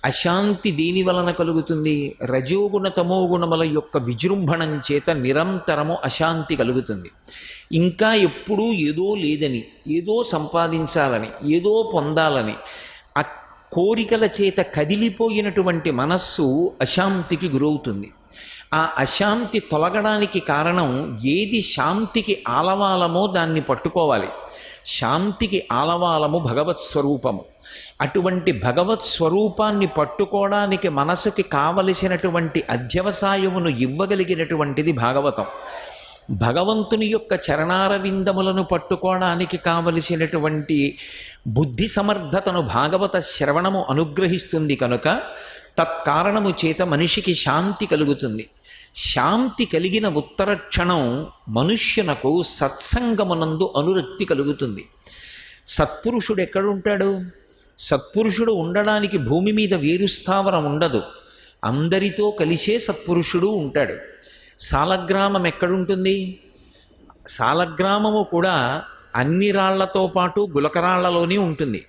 అశాంతి దేని వలన కలుగుతుంది? రజోగుణ తమోగుణముల యొక్క విజృంభణం చేత నిరంతరము అశాంతి కలుగుతుంది. ఇంకా ఎప్పుడూ ఏదో లేదని, ఏదో సంపాదించాలని, ఏదో పొందాలని ఆ కోరికల చేత కదిలిపోయినటువంటి మనస్సు అశాంతికి గురవుతుంది. ఆ అశాంతి తొలగడానికి కారణం ఏది శాంతికి ఆలవాలమో దాన్ని పట్టుకోవాలి. శాంతికి ఆలవాలము భగవత్ స్వరూపము. అటువంటి భగవత్ స్వరూపాన్ని పట్టుకోవడానికి మనసుకి కావలసినటువంటి అధ్యవసాయమును ఇవ్వగలిగినటువంటిది భాగవతం. భగవంతుని యొక్క చరణారవిందములను పట్టుకోవడానికి కావలసినటువంటి బుద్ధి సమర్థతను భాగవత శ్రవణము అనుగ్రహిస్తుంది కనుక తత్కారణము చేత మనిషికి శాంతి కలుగుతుంది. శాంతి కలిగిన ఉత్తర క్షణం మనుష్యునకు సత్సంగమునందు అనురక్తి కలుగుతుంది. సత్పురుషుడు ఎక్కడుంటాడు? సత్పురుషుడు ఉండడానికి భూమి మీద వేరు స్థావరం ఉండదు. అందరితో కలిసే సత్పురుషుడు ఉంటాడు. సాలగ్రామం ఎక్కడుంటుంది? సాలగ్రామము కూడా అన్ని రాళ్లతో పాటు గులకరాళ్లలోనే ఉంటుంది.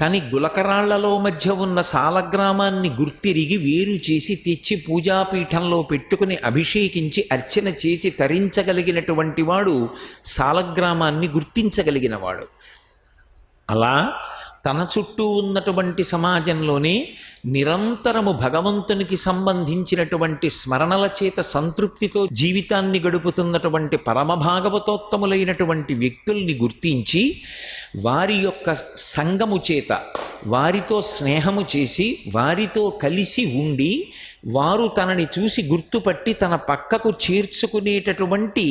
కానీ గులకరాళ్లలో మధ్య ఉన్న సాలగ్రామాన్ని గుర్తిరిగి వేరు చేసి తెచ్చి పూజాపీఠంలో పెట్టుకుని అభిషేకించి అర్చన చేసి తరించగలిగినటువంటి వాడు సాలగ్రామాన్ని గుర్తించగలిగినవాడు. అలా తన చుట్టూ ఉన్నటువంటి సమాజంలోనే నిరంతరము భగవంతునికి సంబంధించినటువంటి స్మరణల చేత సంతృప్తితో జీవితాన్ని గడుపుతున్నటువంటి పరమభాగవతోత్తములైనటువంటి వ్యక్తుల్ని గుర్తించి వారి యొక్క సంగము చేత వారితో స్నేహము చేసి వారితో కలిసి ఉండి వారు తనని చూసి గుర్తుపట్టి తన పక్కకు చేర్చుకునేటటువంటి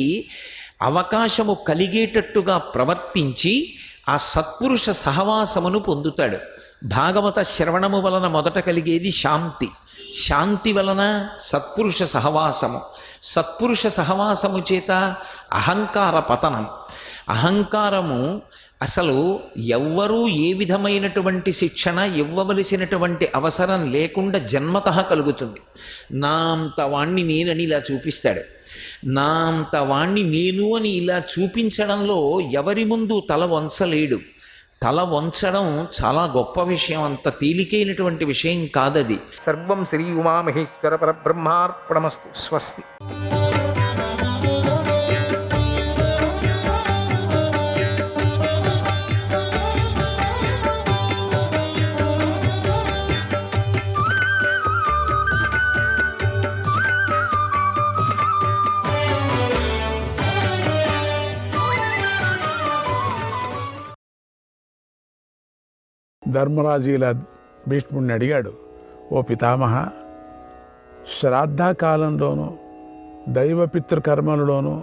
అవకాశము కలిగేటట్టుగా ప్రవర్తించి ఆ సత్పురుష సహవాసమును పొందుతాడు. భాగవత శ్రవణము వలన మొదట కలిగేది శాంతి, శాంతి వలన సత్పురుష సహవాసము, సత్పురుష సహవాసము చేత అహంకార పతనం. అహంకారము అసలు ఎవ్వరూ ఏ విధమైనటువంటి శిక్షణ ఇవ్వవలసినటువంటి అవసరం లేకుండా జన్మతః కలుగుతుంది. నా అంత వాణ్ణి నేనని ఇలా చూపిస్తాడు. నా అంత వాణ్ణి నేను అని ఇలా చూపించడంలో ఎవరి ముందు తల వంచలేడు. తల వంచడం చాలా గొప్ప విషయం, అంత తేలికైనటువంటి విషయం కాదది. సర్వం శ్రీ ఉమామహేశ్వర పరబ్రహ్మార్పణమస్తు. స్వస్తి. ధర్మరాజు ఇలా భీష్ముడిని అడిగాడు, ఓ పితామహ, శ్రాద్ధకాలంలోనూ దైవపితృకర్మలలోనూ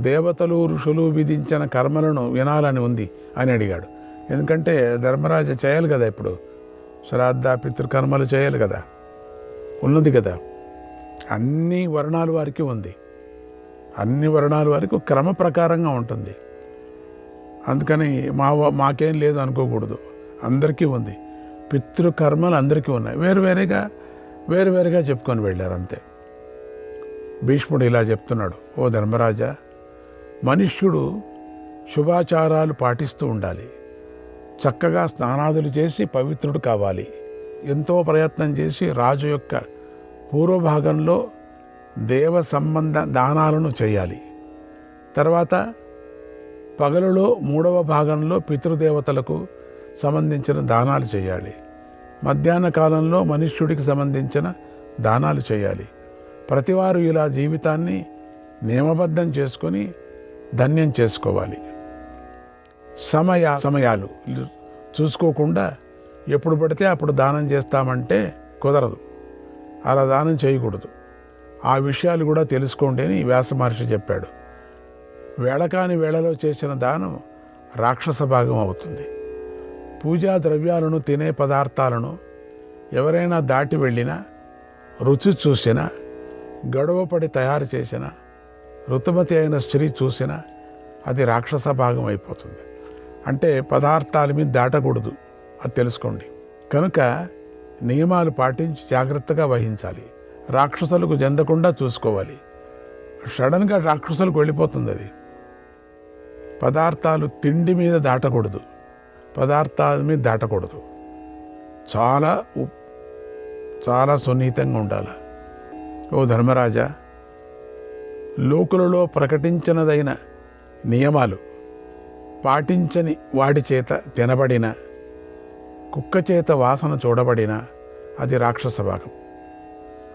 దేవతలు ఋషులు విధించిన కర్మలను వినాలని ఉంది అని అడిగాడు. ఎందుకంటే ధర్మరాజు చేయాలి కదా, ఇప్పుడు శ్రాద్ధ పితృకర్మలు చేయాలి కదా, ఉన్నది కదా. అన్ని వర్ణాల వారికి ఉంది, అన్ని వర్ణాల వారికి క్రమ ప్రకారంగా ఉంటుంది. అందుకని మాకేం లేదు అనుకోకూడదు, అందరికీ ఉంది. పితృకర్మలు అందరికీ ఉన్నాయి, వేరువేరుగా చెప్పుకొని వెళ్ళారు అంతే. భీష్ముడు ఇలా చెప్తున్నాడు, ఓ ధర్మరాజా, మనుష్యుడు శుభాచారాలు పాటిస్తూ ఉండాలి, చక్కగా స్నానాదులు చేసి పవిత్రుడు కావాలి, ఎంతో ప్రయత్నం చేసి రాజు యొక్క పూర్వభాగంలో దేవ సంబంధ దానాలను చేయాలి. తర్వాత పగలులో 3వ భాగంలో పితృదేవతలకు సంబంధించిన దానాలు చేయాలి. మధ్యాహ్న కాలంలో మనుష్యుడికి సంబంధించిన దానాలు చేయాలి. ప్రతివారు ఇలా జీవితాన్ని నియమబద్ధం చేసుకొని ధన్యం చేసుకోవాలి. సమయాలు చూసుకోకుండా ఎప్పుడు పడితే అప్పుడు దానం చేస్తామంటే కుదరదు, అలా దానం చేయకూడదు. ఆ విషయాలు కూడా తెలుసుకోండి అని వ్యాస మహర్షి చెప్పాడు. వేళకాని వేళలో చేసిన దానం రాక్షస భాగం అవుతుంది. పూజా ద్రవ్యాలను, తినే పదార్థాలను ఎవరైనా దాటి వెళ్ళినా, రుచి చూసినా, గొడవపడి తయారు చేసిన ఋతుమతి అయిన స్త్రీ చూసినా అది రాక్షస భాగం అయిపోతుంది. అంటే పదార్థాల మీద దాటకూడదు, అది తెలుసుకోండి. కనుక నియమాలు పాటించి జాగ్రత్తగా వహించాలి. రాక్షసులకు చెందకుండా చూసుకోవాలి. సడన్గా రాక్షసులకు వెళ్ళిపోతుంది అది. పదార్థాలు తిండి మీద దాటకూడదు, పదార్థాల మీద దాటకూడదు. చాలా సున్నితంగా ఉండాలి. ఓ ధర్మరాజా, లోకులలో ప్రకటించినదైన నియమాలు పాటించని వాడి చేత తినబడిన, కుక్క చేత వాసన చూడబడిన అది రాక్షస భాగం,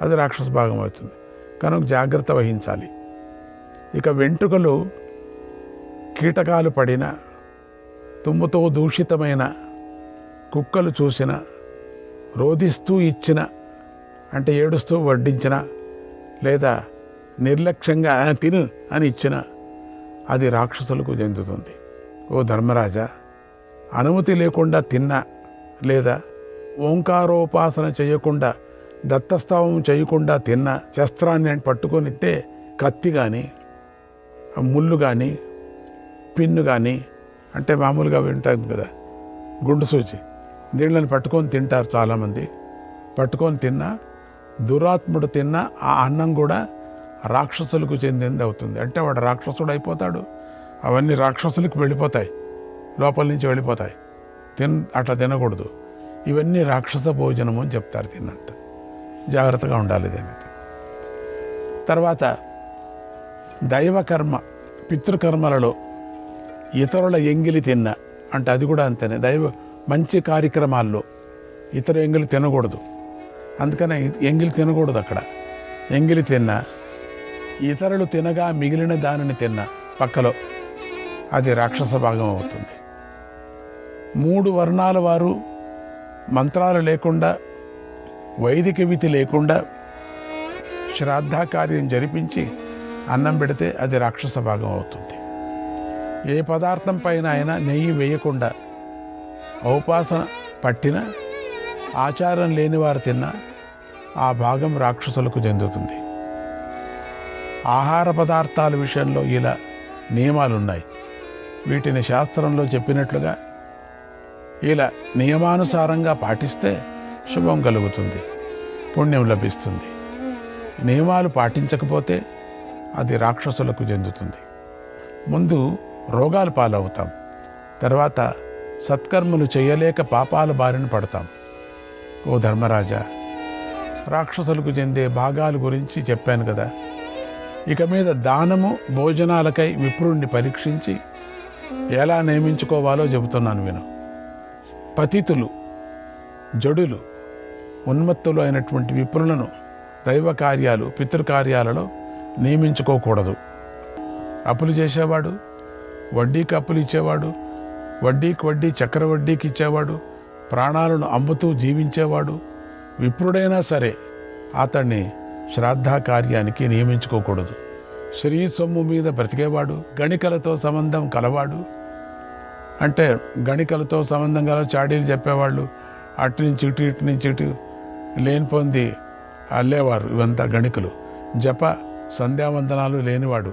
అది రాక్షస భాగం అవుతుంది. కనుక జాగ్రత్త వహించాలి. ఇక వెంట్రుకలు కీటకాలు పడిన, తుమ్ముతో దూషితమైన కుక్కలు చూసిన, రోధిస్తూ ఇచ్చిన అంటే ఏడుస్తూ వడ్డించిన, లేదా నిర్లక్ష్యంగా తిను అని ఇచ్చిన అది రాక్షసులకు చెందుతుంది. ఓ ధర్మరాజా, అనుమతి లేకుండా తిన్నా, లేదా ఓంకారోపాసన చేయకుండా, దత్తస్తవం చేయకుండా తిన్న శస్త్రాన్ని పట్టుకొనితే, కత్తి కానీ, ముళ్ళు కానీ, పిన్ను కానీ, అంటే మామూలుగా వింటాం కదా గుండు సూచి, దీళ్ళని పట్టుకొని తింటారు చాలామంది. పట్టుకొని తిన్నా, దురాత్ముడు తిన్నా ఆ అన్నం కూడా రాక్షసులకు చెందింది అవుతుంది. అంటే వాడు రాక్షసుడు అయిపోతాడు. అవన్నీ రాక్షసులకు వెళ్ళిపోతాయి, లోపల నుంచి వెళ్ళిపోతాయి. అట్లా తినకూడదు. ఇవన్నీ రాక్షస భోజనము అని చెప్తారు. తిన్నంత జాగ్రత్తగా ఉండాలి దీని. తర్వాత దైవకర్మ, పితృకర్మలలో ఇతరుల ఎంగిలి తిన్న అంటే అది కూడా అంతేనే. మంచి కార్యక్రమాల్లో ఇతర ఎంగిలి తినకూడదు. అందుకనే ఎంగిలి తినకూడదు. అక్కడ ఎంగిలి తిన్నా, ఇతరులు తినగా మిగిలిన దానిని తిన్నా పక్కలో అది రాక్షస భాగం అవుతుంది. 3 వర్ణాల వారు మంత్రాలు లేకుండా, వైదిక విధి లేకుండా శ్రాద్ధ కార్యం జరిపించి అన్నం పెడితే అది రాక్షస భాగం అవుతుంది. ఏ పదార్థం పైన అయినా నెయ్యి వేయకుండా ఔపాసన పట్టిన, ఆచారం లేని వారు తిన్నా ఆ భాగం రాక్షసులకు చెందుతుంది. ఆహార పదార్థాల విషయంలో ఇలా నియమాలున్నాయి. వీటిని శాస్త్రంలో చెప్పినట్లుగా ఇలా నియమానుసారంగా పాటిస్తే శుభం కలుగుతుంది, పుణ్యం లభిస్తుంది. నియమాలు పాటించకపోతే అది రాక్షసులకు చెందుతుంది. ముందు రోగాలు పాలవుతాం, తర్వాత సత్కర్మలు చేయలేక పాపాల బారిన పడతాం. ఓ ధర్మరాజా, రాక్షసులకు చెందే భాగాల గురించి చెప్పాను కదా. ఇక మీద దానము, భోజనాలకై విప్రుణ్ణి పరీక్షించి ఎలా నియమించుకోవాలో చెబుతున్నాను విను. పతితులు, జడులు, ఉన్మత్తులు అయినటువంటి విప్రులను దైవ కార్యాలు, పితృకార్యాలలో నియమించుకోకూడదు. అప్పులు చేసేవాడు, వడ్డీకి అప్పులు ఇచ్చేవాడు, వడ్డీకి వడ్డీ చక్రవడ్డీకి ఇచ్చేవాడు, ప్రాణాలను అమ్ముతూ జీవించేవాడు విప్రుడైనా సరే అతన్ని శ్రాద్ధ కార్యానికి నియమించుకోకూడదు. శ్రీ సొమ్ము మీద బ్రతికేవాడు, గణికలతో సంబంధం కలవాడు, అంటే గణికలతో సంబంధం గల చాడీలు చెప్పేవాళ్ళు, అటు నుంచి ఇటు, ఇటు నుంచి ఇటు లేని పొంది అల్లేవారు. ఇవంతా గణికలు. జప సంధ్యావందనాలు లేనివాడు,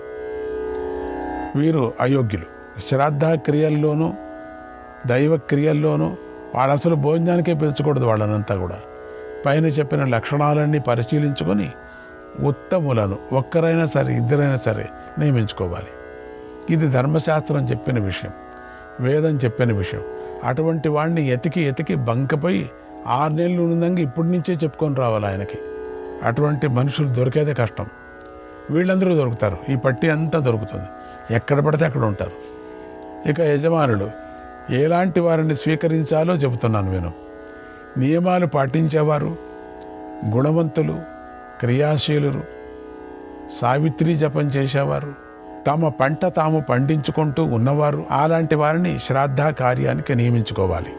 వీరు అయోగ్యులు. శ్రాద్ధ క్రియల్లోనూ దైవ క్రియల్లోనూ వాళ్ళు అసలు భోజనానికే పిలుచకూడదు వాళ్ళనంతా కూడా. పైన చెప్పిన లక్షణాలన్నీ పరిశీలించుకొని ఉత్తములను ఒక్కరైనా సరే, ఇద్దరైనా సరే నియమించుకోవాలి. ఇది ధర్మశాస్త్రం చెప్పిన విషయం, వేదం చెప్పిన విషయం. అటువంటి వాడిని ఎతికి బంకపోయి 6 నెలలు ఉన్నదంగా ఇప్పటి నుంచే చెప్పుకొని రావాలి ఆయనకి. అటువంటి మనుషులు దొరికేదే కష్టం. వీళ్ళందరూ దొరుకుతారు, ఈ పట్టి అంతా దొరుకుతుంది, ఎక్కడ పడితే అక్కడ ఉంటారు. ఇక యజమానులు ఎలాంటి వారిని స్వీకరించాలో చెబుతున్నాను విను. నియమాలు పాటించేవారు, గుణవంతులు, క్రియాశీలురు, సావిత్రి జపం చేసేవారు, తమ పంట తాము పండించుకుంటూ ఉన్నవారు, అలాంటి వారిని శ్రాద్ధ కార్యానికి నియమించుకోవాలి.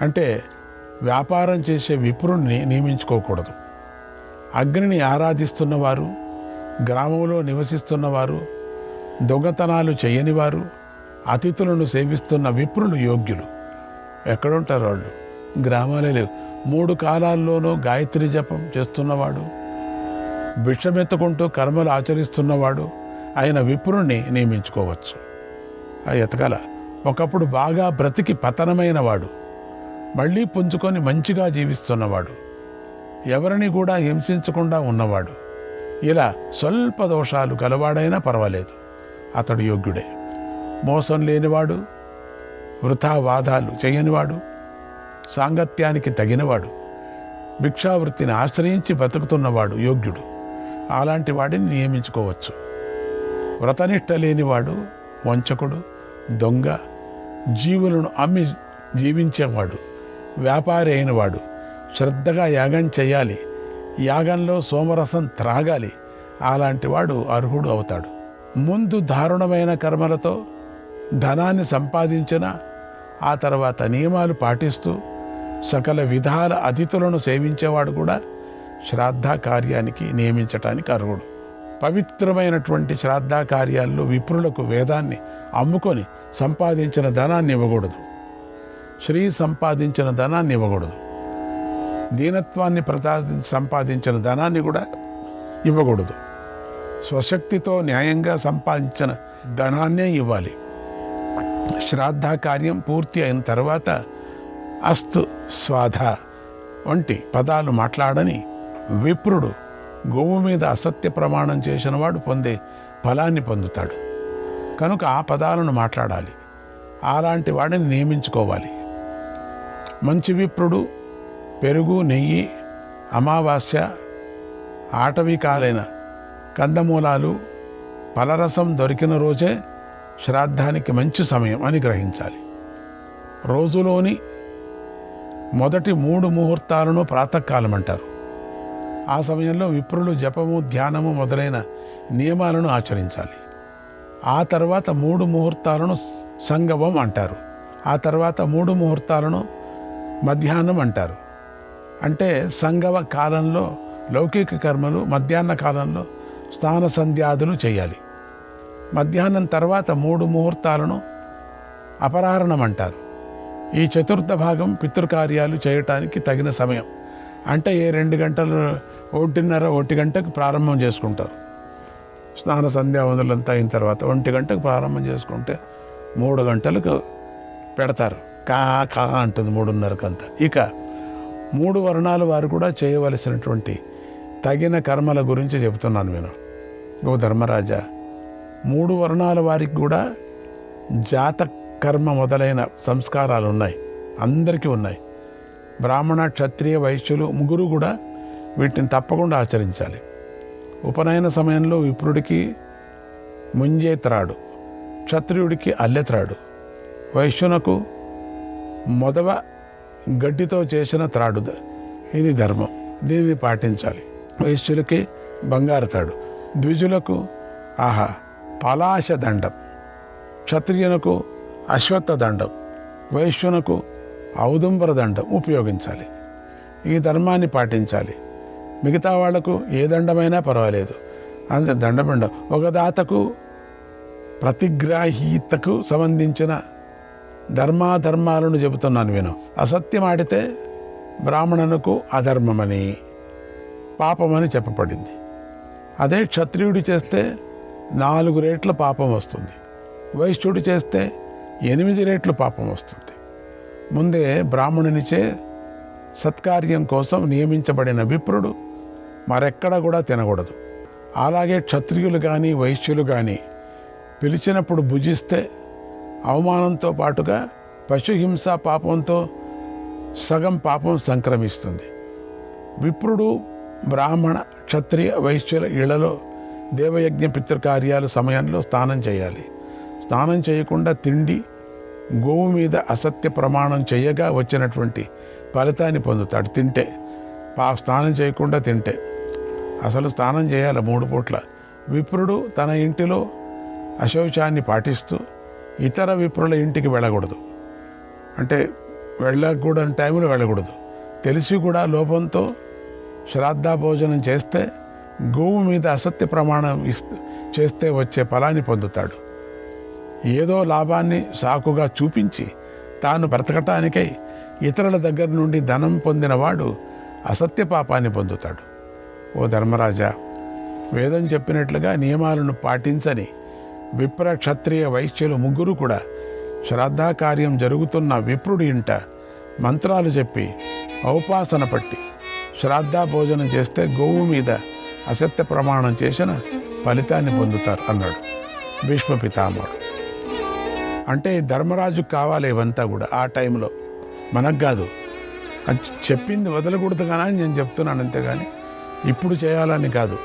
అంటే వ్యాపారం చేసే విప్రుణ్ణి నియమించుకోకూడదు. అగ్నిని ఆరాధిస్తున్నవారు, గ్రామంలో నివసిస్తున్నవారు, దొంగతనాలు చేయనివారు, అతిథులను సేవిస్తున్న విప్రులు యోగ్యులు. ఎక్కడుంటారు వాళ్ళు? గ్రామాలే లేవు. 3 కాలాల్లోనూ గాయత్రి జపం చేస్తున్నవాడు, భిక్షమెత్తుకుంటూ కర్మలు ఆచరిస్తున్నవాడు ఆయన విప్రుణ్ణి నియమించుకోవచ్చు. ఆ ఎతకాల. ఒకప్పుడు బాగా బ్రతికి పతనమైన వాడు, మళ్ళీ పుంజుకొని మంచిగా జీవిస్తున్నవాడు, ఎవరిని కూడా హింసించకుండా ఉన్నవాడు, ఇలా స్వల్ప దోషాలు గలవాడైనా పర్వాలేదు, అతడు యోగ్యుడే. మోసం లేనివాడు, వృథా వాదాలు చేయనివాడు, సాంగత్యానికి తగినవాడు, భిక్షావృత్తిని ఆశ్రయించి బతుకుతున్నవాడు యోగ్యుడు. అలాంటి వాడిని నియమించుకోవచ్చు. వ్రతనిష్ట లేనివాడు, వంచకుడు, దొంగ, జీవులను అమ్మి జీవించేవాడు, వ్యాపారి అయినవాడు, శ్రద్ధగా యాగం చేయాలి, యాగంలో సోమరసం త్రాగాలి, అలాంటి వాడు అర్హుడు అవుతాడు. ముందు దారుణమైన కర్మలతో ధనాన్ని సంపాదించిన, ఆ తర్వాత నియమాలు పాటిస్తూ సకల విధాల అతిథులను సేవించేవాడు కూడా శ్రాద్ధ కార్యానికి నియమించటానికి అర్హుడు. పవిత్రమైనటువంటి శ్రాద్ధ కార్యాల్లో విప్రులకు వేదాన్ని అమ్ముకొని సంపాదించిన ధనాన్ని ఇవ్వకూడదు, శ్రీ సంపాదించిన ధనాన్ని ఇవ్వకూడదు, దీనత్వాన్ని సంపాదించిన ధనాన్ని కూడా ఇవ్వకూడదు. స్వశక్తితో న్యాయంగా సంపాదించిన ధనాన్నే ఇవ్వాలి. శ్రాద్ధ కార్యం పూర్తి అయిన తర్వాత అస్తు, స్వాధ వంటి పదాలు మాట్లాడని విప్రుడు గోవు మీద అసత్య ప్రమాణం చేసిన వాడు పొందే ఫలాన్ని పొందుతాడు. కనుక ఆ పదాలను మాట్లాడాలి, అలాంటి వాడిని నియమించుకోవాలి. మంచి విప్రుడు పెరుగు, నెయ్యి, అమావాస్య, ఆటవికాలైన కందమూలాలు, ఫలరసం దొరికిన రోజే శ్రాద్ధానికి మంచి సమయం అని గ్రహించాలి. రోజులోని మొదటి 3 ముహూర్తాలను ప్రాతకాలం అంటారు. ఆ సమయంలో విప్రులు జపము, ధ్యానము మొదలైన నియమాలను ఆచరించాలి. ఆ తర్వాత 3 ముహూర్తాలను సంగమం అంటారు. ఆ తర్వాత 3 ముహూర్తాలను మధ్యాహ్నం అంటారు. అంటే సంగమ కాలంలో లౌకిక కర్మలు, మధ్యాహ్న కాలంలో స్నాన సంధ్యాదులు చేయాలి. మధ్యాహ్నం తర్వాత 3 ముహూర్తాలను అపరాహ్నం అంటారు. ఈ చతుర్థ భాగం పితృకార్యాలు చేయటానికి తగిన సమయం. అంటే 2 గంటలు, 1:30, 1 గంటకు ప్రారంభం చేసుకుంటారు. స్నాన సంధ్యావందలంతా అయిన తర్వాత 1 గంటకు ప్రారంభం చేసుకుంటే 3 గంటలకు పెడతారు. కా అంటుంది 3:30కంతా. ఇక 3 వర్ణాల వారు కూడా చేయవలసినటువంటి తగిన కర్మల గురించి చెబుతున్నాను నేను. ఓ ధర్మరాజా, 3 వర్ణాల వారికి కూడా జాత కర్మ మొదలైన సంస్కారాలు ఉన్నాయి. అందరికీ ఉన్నాయి. బ్రాహ్మణ, క్షత్రియ, వైశ్యులు ముగ్గురు కూడా వీటిని తప్పకుండా ఆచరించాలి. ఉపనయన సమయంలో విప్రుడికి ముంజేత్రాడు, క్షత్రియుడికి అల్లెత్రాడు, వైశ్యునకు మొదవ గడ్డితో చేసిన త్రాడు. ఇది ధర్మం, దీన్ని పాటించాలి. వైశ్యులకి బంగారు తాడు, ద్విజులకు పలాశ దండం, క్షత్రియునకు అశ్వత్థ దండం, వైశ్యునకు ఔదుంబర దండం ఉపయోగించాలి. ఈ ధర్మాన్ని పాటించాలి. మిగతా వాళ్లకు ఏ దండమైనా పర్వాలేదు, అంతే దండబండం. ఒక దాతకు ప్రతిగ్రాహీతకు సంబంధించిన ధర్మాధర్మాలను చెబుతున్నాను విను. అసత్యం ఆడితే బ్రాహ్మణునకు అధర్మమని, పాపమని చెప్పబడింది. అదే క్షత్రియుడు చేస్తే 4 రెట్ల పాపం వస్తుంది, వైశ్యుడు చేస్తే 8 రెట్లు పాపం వస్తుంది. ముందే బ్రాహ్మణునిచే సత్కార్యం కోసం నియమించబడిన విప్రుడు మరెక్కడ కూడా తినకూడదు. అలాగే క్షత్రియులు కానీ వైశ్యులు కానీ పిలిచినప్పుడు భుజిస్తే అవమానంతో పాటుగా పశుహింస పాపంతో సగం పాపం సంక్రమిస్తుంది. విప్రుడు బ్రాహ్మణ, క్షత్రియ, వైశ్యుల ఇళ్లలో దేవయజ్ఞ పితృకార్యాలు సమయంలో స్నానం చేయాలి. స్నానం చేయకుండా తిండి, గోవు మీద అసత్య ప్రమాణం చేయగా వచ్చినటువంటి ఫలితాన్ని పొందుతాడు. తింటే స్నానం చేయకుండా తింటే అసలు స్నానం చేయాలి 3 పూట్ల. విప్రుడు తన ఇంటిలో అశౌచాన్ని పాటిస్తూ ఇతర విప్రుల ఇంటికి వెళ్ళకూడదు. అంటే వెళ్ళకూడని టైంలో వెళ్ళకూడదు. తెలిసి కూడా లోపంతో శ్రాద్ధ భోజనం చేస్తే గోవు మీద అసత్య ప్రమాణం చేస్తే వచ్చే ఫలాన్ని పొందుతాడు. ఏదో లాభాన్ని సాకుగా చూపించి తాను బ్రతకటానికై ఇతరుల దగ్గర నుండి ధనం పొందినవాడు అసత్య పాపాన్ని పొందుతాడు. ఓ ధర్మరాజా, వేదం చెప్పినట్లుగా నియమాలను పాటించని విప్ర, క్షత్రియ, వైశ్యులు ముగ్గురు కూడా శ్రాద్ధాకార్యం జరుగుతున్న విప్రుడి ఇంట మంత్రాలు చెప్పి ఔపాసన పట్టి శ్రాద్ధ భోజనం చేస్తే గోవు మీద అసత్య ప్రమాణం చేసిన ఫలితాన్ని పొందుతారు అన్నాడు భీష్మ పితామహుడు. అంటే ధర్మరాజుకు కావాలి ఇవంతా కూడా ఆ టైంలో, మనకు కాదు. అది చెప్పింది వదలకూడదు కానీ నేను చెప్తున్నాను, అంతేగాని ఇప్పుడు చేయాలని కాదు.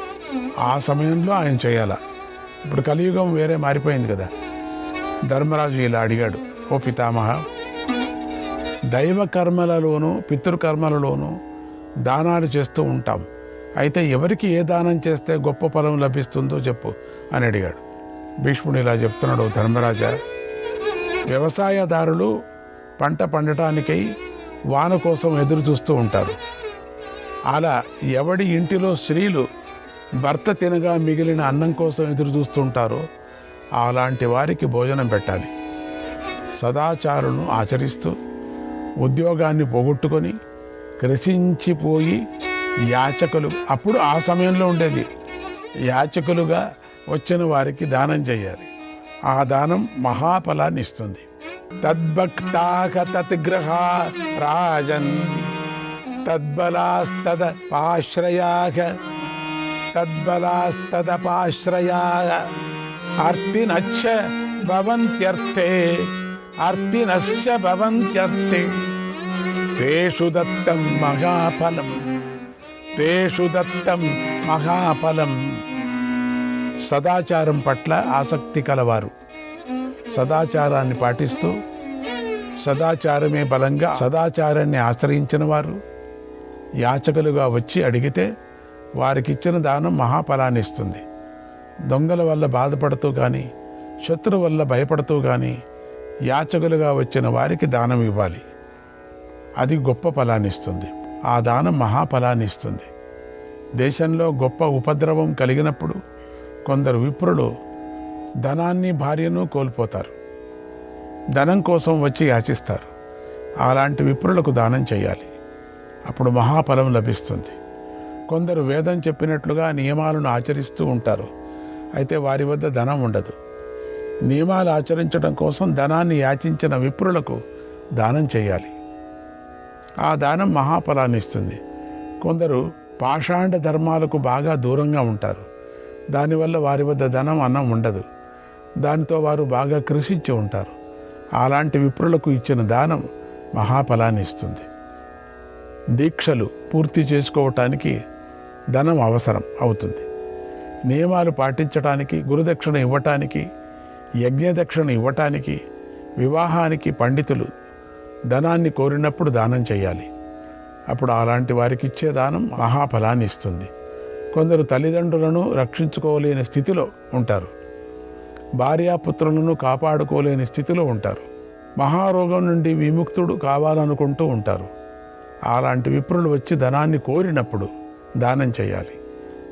ఆ సమయంలో ఆయన చేయాలా. ఇప్పుడు కలియుగం వేరే మారిపోయింది కదా. ధర్మరాజు ఇలా అడిగాడు, ఓ పితామహ, దైవ కర్మలలోనూ పితృకర్మలలోనూ దానాలు చేస్తూ ఉంటాం. అయితే ఎవరికి ఏ దానం చేస్తే గొప్ప ఫలం లభిస్తుందో చెప్పు అని అడిగాడు. భీష్ముడు ఇలా చెప్తున్నాడు, ధర్మరాజా, వ్యవసాయదారులు పంట పండటానికై వాన కోసం ఎదురు చూస్తూ ఉంటారు. అలా ఎవడి ఇంటిలో స్త్రీలు భర్త తినగా మిగిలిన అన్నం కోసం ఎదురు చూస్తుంటారో అలాంటి వారికి భోజనం పెట్టాలి. సదాచారులను ఆచరిస్తూ ఉద్యోగాన్ని పోగొట్టుకొని కృషించిపోయి యాచకులు, అప్పుడు ఆ సమయంలో ఉండేది, యాచకులుగా వచ్చిన వారికి దానం చేయాలి. ఆ దానం మహాఫలాన్ని ఇస్తుంది. తద్భక్తాక తద్గ్రహా రాజన్ తద్బలాస్తదపాశ్రయాక తద్బలాస్తదపాశ్రయాయ అర్తినచ్చ భవంత్యర్థే అర్తినస్య భవంత్యర్థే తేషు దత్తం మహాఫలం తేషు దత్తం మహాఫలం. సదాచారం పట్ల ఆసక్తి కలవారు సదాచారాన్ని పాటిస్తూ సదాచారమే బలంగా సదాచారాన్ని ఆశ్రయించిన వారు యాచకులుగా వచ్చి అడిగితే వారికిచ్చిన దానం మహాఫలాన్ని ఇస్తుంది. దొంగల వల్ల బాధపడుతూ కానీ శత్రు వల్ల భయపడుతూ కానీ యాచకులుగా వచ్చిన వారికి దానం ఇవ్వాలి. అది గొప్ప ఫలాన్ని ఇస్తుంది. ఆ దానం మహాఫలాన్ని ఇస్తుంది. దేశంలో గొప్ప ఉపద్రవం కలిగినప్పుడు కొందరు విప్రులు ధనాన్ని భార్యను కోల్పోతారు. ధనం కోసం వచ్చి యాచిస్తారు. అలాంటి విప్రులకు దానం చేయాలి. అప్పుడు మహాఫలం లభిస్తుంది. కొందరు వేదం చెప్పినట్లుగా నియమాలను ఆచరిస్తూ ఉంటారు. అయితే వారి వద్ద ధనం ఉండదు. నియమాలు ఆచరించడం కోసం ధనాన్ని యాచించిన విప్రులకు దానం చేయాలి. ఆ దానం మహాఫలాన్ని ఇస్తుంది. కొందరు పాషాండ ధర్మాలకు బాగా దూరంగా ఉంటారు. దానివల్ల వారి వద్ద ధనం అన్నం ఉండదు. దానితో వారు బాగా కృషించి ఉంటారు. అలాంటి విప్రులకు ఇచ్చిన దానం మహాఫలాన్ని ఇస్తుంది. దీక్షలు పూర్తి చేసుకోవటానికి ధనం అవసరం అవుతుంది. నియమాలు పాటించడానికి, గురుదక్షిణ ఇవ్వటానికి, యజ్ఞదక్షిణ ఇవ్వటానికి, వివాహానికి పండితులు ధనాన్ని కోరినప్పుడు దానం చేయాలి. అప్పుడు అలాంటి వారికి ఇచ్చే దానం మహాఫలాన్ని ఇస్తుంది. కొందరు తల్లిదండ్రులను రక్షించుకోలేని స్థితిలో ఉంటారు. భార్యాపుత్రులను కాపాడుకోలేని స్థితిలో ఉంటారు. మహారోగం నుండి విముక్తుడు కావాలనుకుంటూ ఉంటారు. అలాంటి విప్రులు వచ్చి ధనాన్ని కోరినప్పుడు దానం చేయాలి.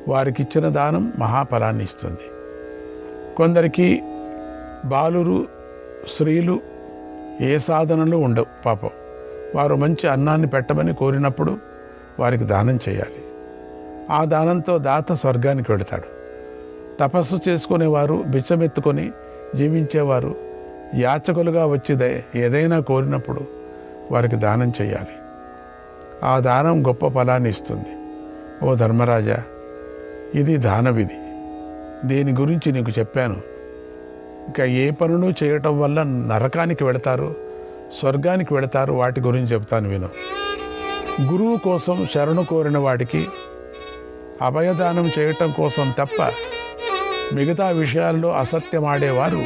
వారికిచ్చిన దానం మహాఫలాన్ని ఇస్తుంది. కొందరికి బాలురు, స్త్రీలు ఏ సాధనలు ఉండవు. పాపం వారు మంచి అన్నాన్ని పెట్టమని కోరినప్పుడు వారికి దానం చేయాలి. ఆ దానంతో దాత స్వర్గానికి వెళతాడు. తపస్సు చేసుకునేవారు, బిచ్చమెత్తుకొని జీవించేవారు యాచకులుగా వచ్చి ఏదైనా కోరినప్పుడు వారికి దానం చేయాలి. ఆ దానం గొప్ప ఫలాన్ని ఇస్తుంది. ఓ ధర్మరాజా, ఇది దాన విధి. దీని గురించి నీకు చెప్పాను. ఇంకా ఏ పనులు చేయటం వల్ల నరకానికి వెళతారు, స్వర్గానికి వెళతారు, వాటి గురించి చెప్తాను విను. గురువు కోసం శరణు కోరిన వాడికి అభయదానం చేయటం కోసం తప్ప మిగతా విషయాల్లో అసత్యమాడేవారు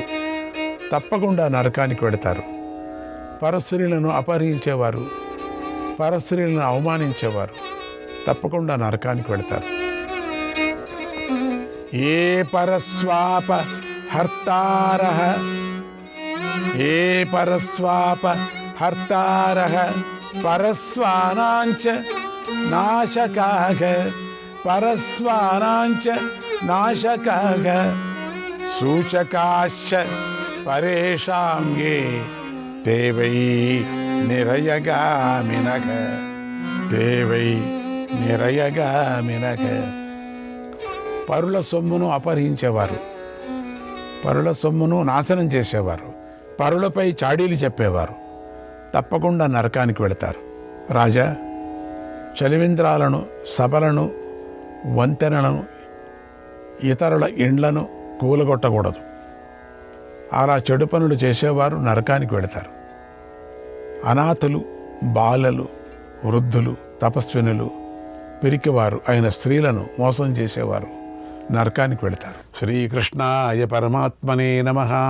తప్పకుండా నరకానికి వెళతారు. పరస్త్రీలను అపహరించేవారు, పరస్త్రీలను అవమానించేవారు తప్పకుండా నరకానికి వెళతారు. ఏ పరస్వాప హర్తారః, ఏ పరస్వాప హర్తారః పరస్వానాంచ నాశకాః, పరస్వానాంచ నాశకాః సూచకాశ్చ పరేషాం ఏ తే వై నిరయగామినః, తే వై నిరయగామినః. పరుల సొమ్మును అపహరించేవారు, పరుల సొమ్మును నాశనం చేసేవారు, పరులపై చాడీలు చెప్పేవారు తప్పకుండా నరకానికి వెళతారు. రాజా, చలివేంద్రాలను, సభలను, వంతెనలను, ఇతరుల ఇండ్లను కూలగొట్టకూడదు. అలా చెడు పనులు చేసేవారు నరకానికి వెళతారు. అనాథులు, బాలలు, వృద్ధులు, తపస్వినులు, పిరికివారు అయిన స్త్రీలను మోసం చేసేవారు నరకానికి వెళతారు. శ్రీకృష్ణాయ పరమాత్మనే నమః.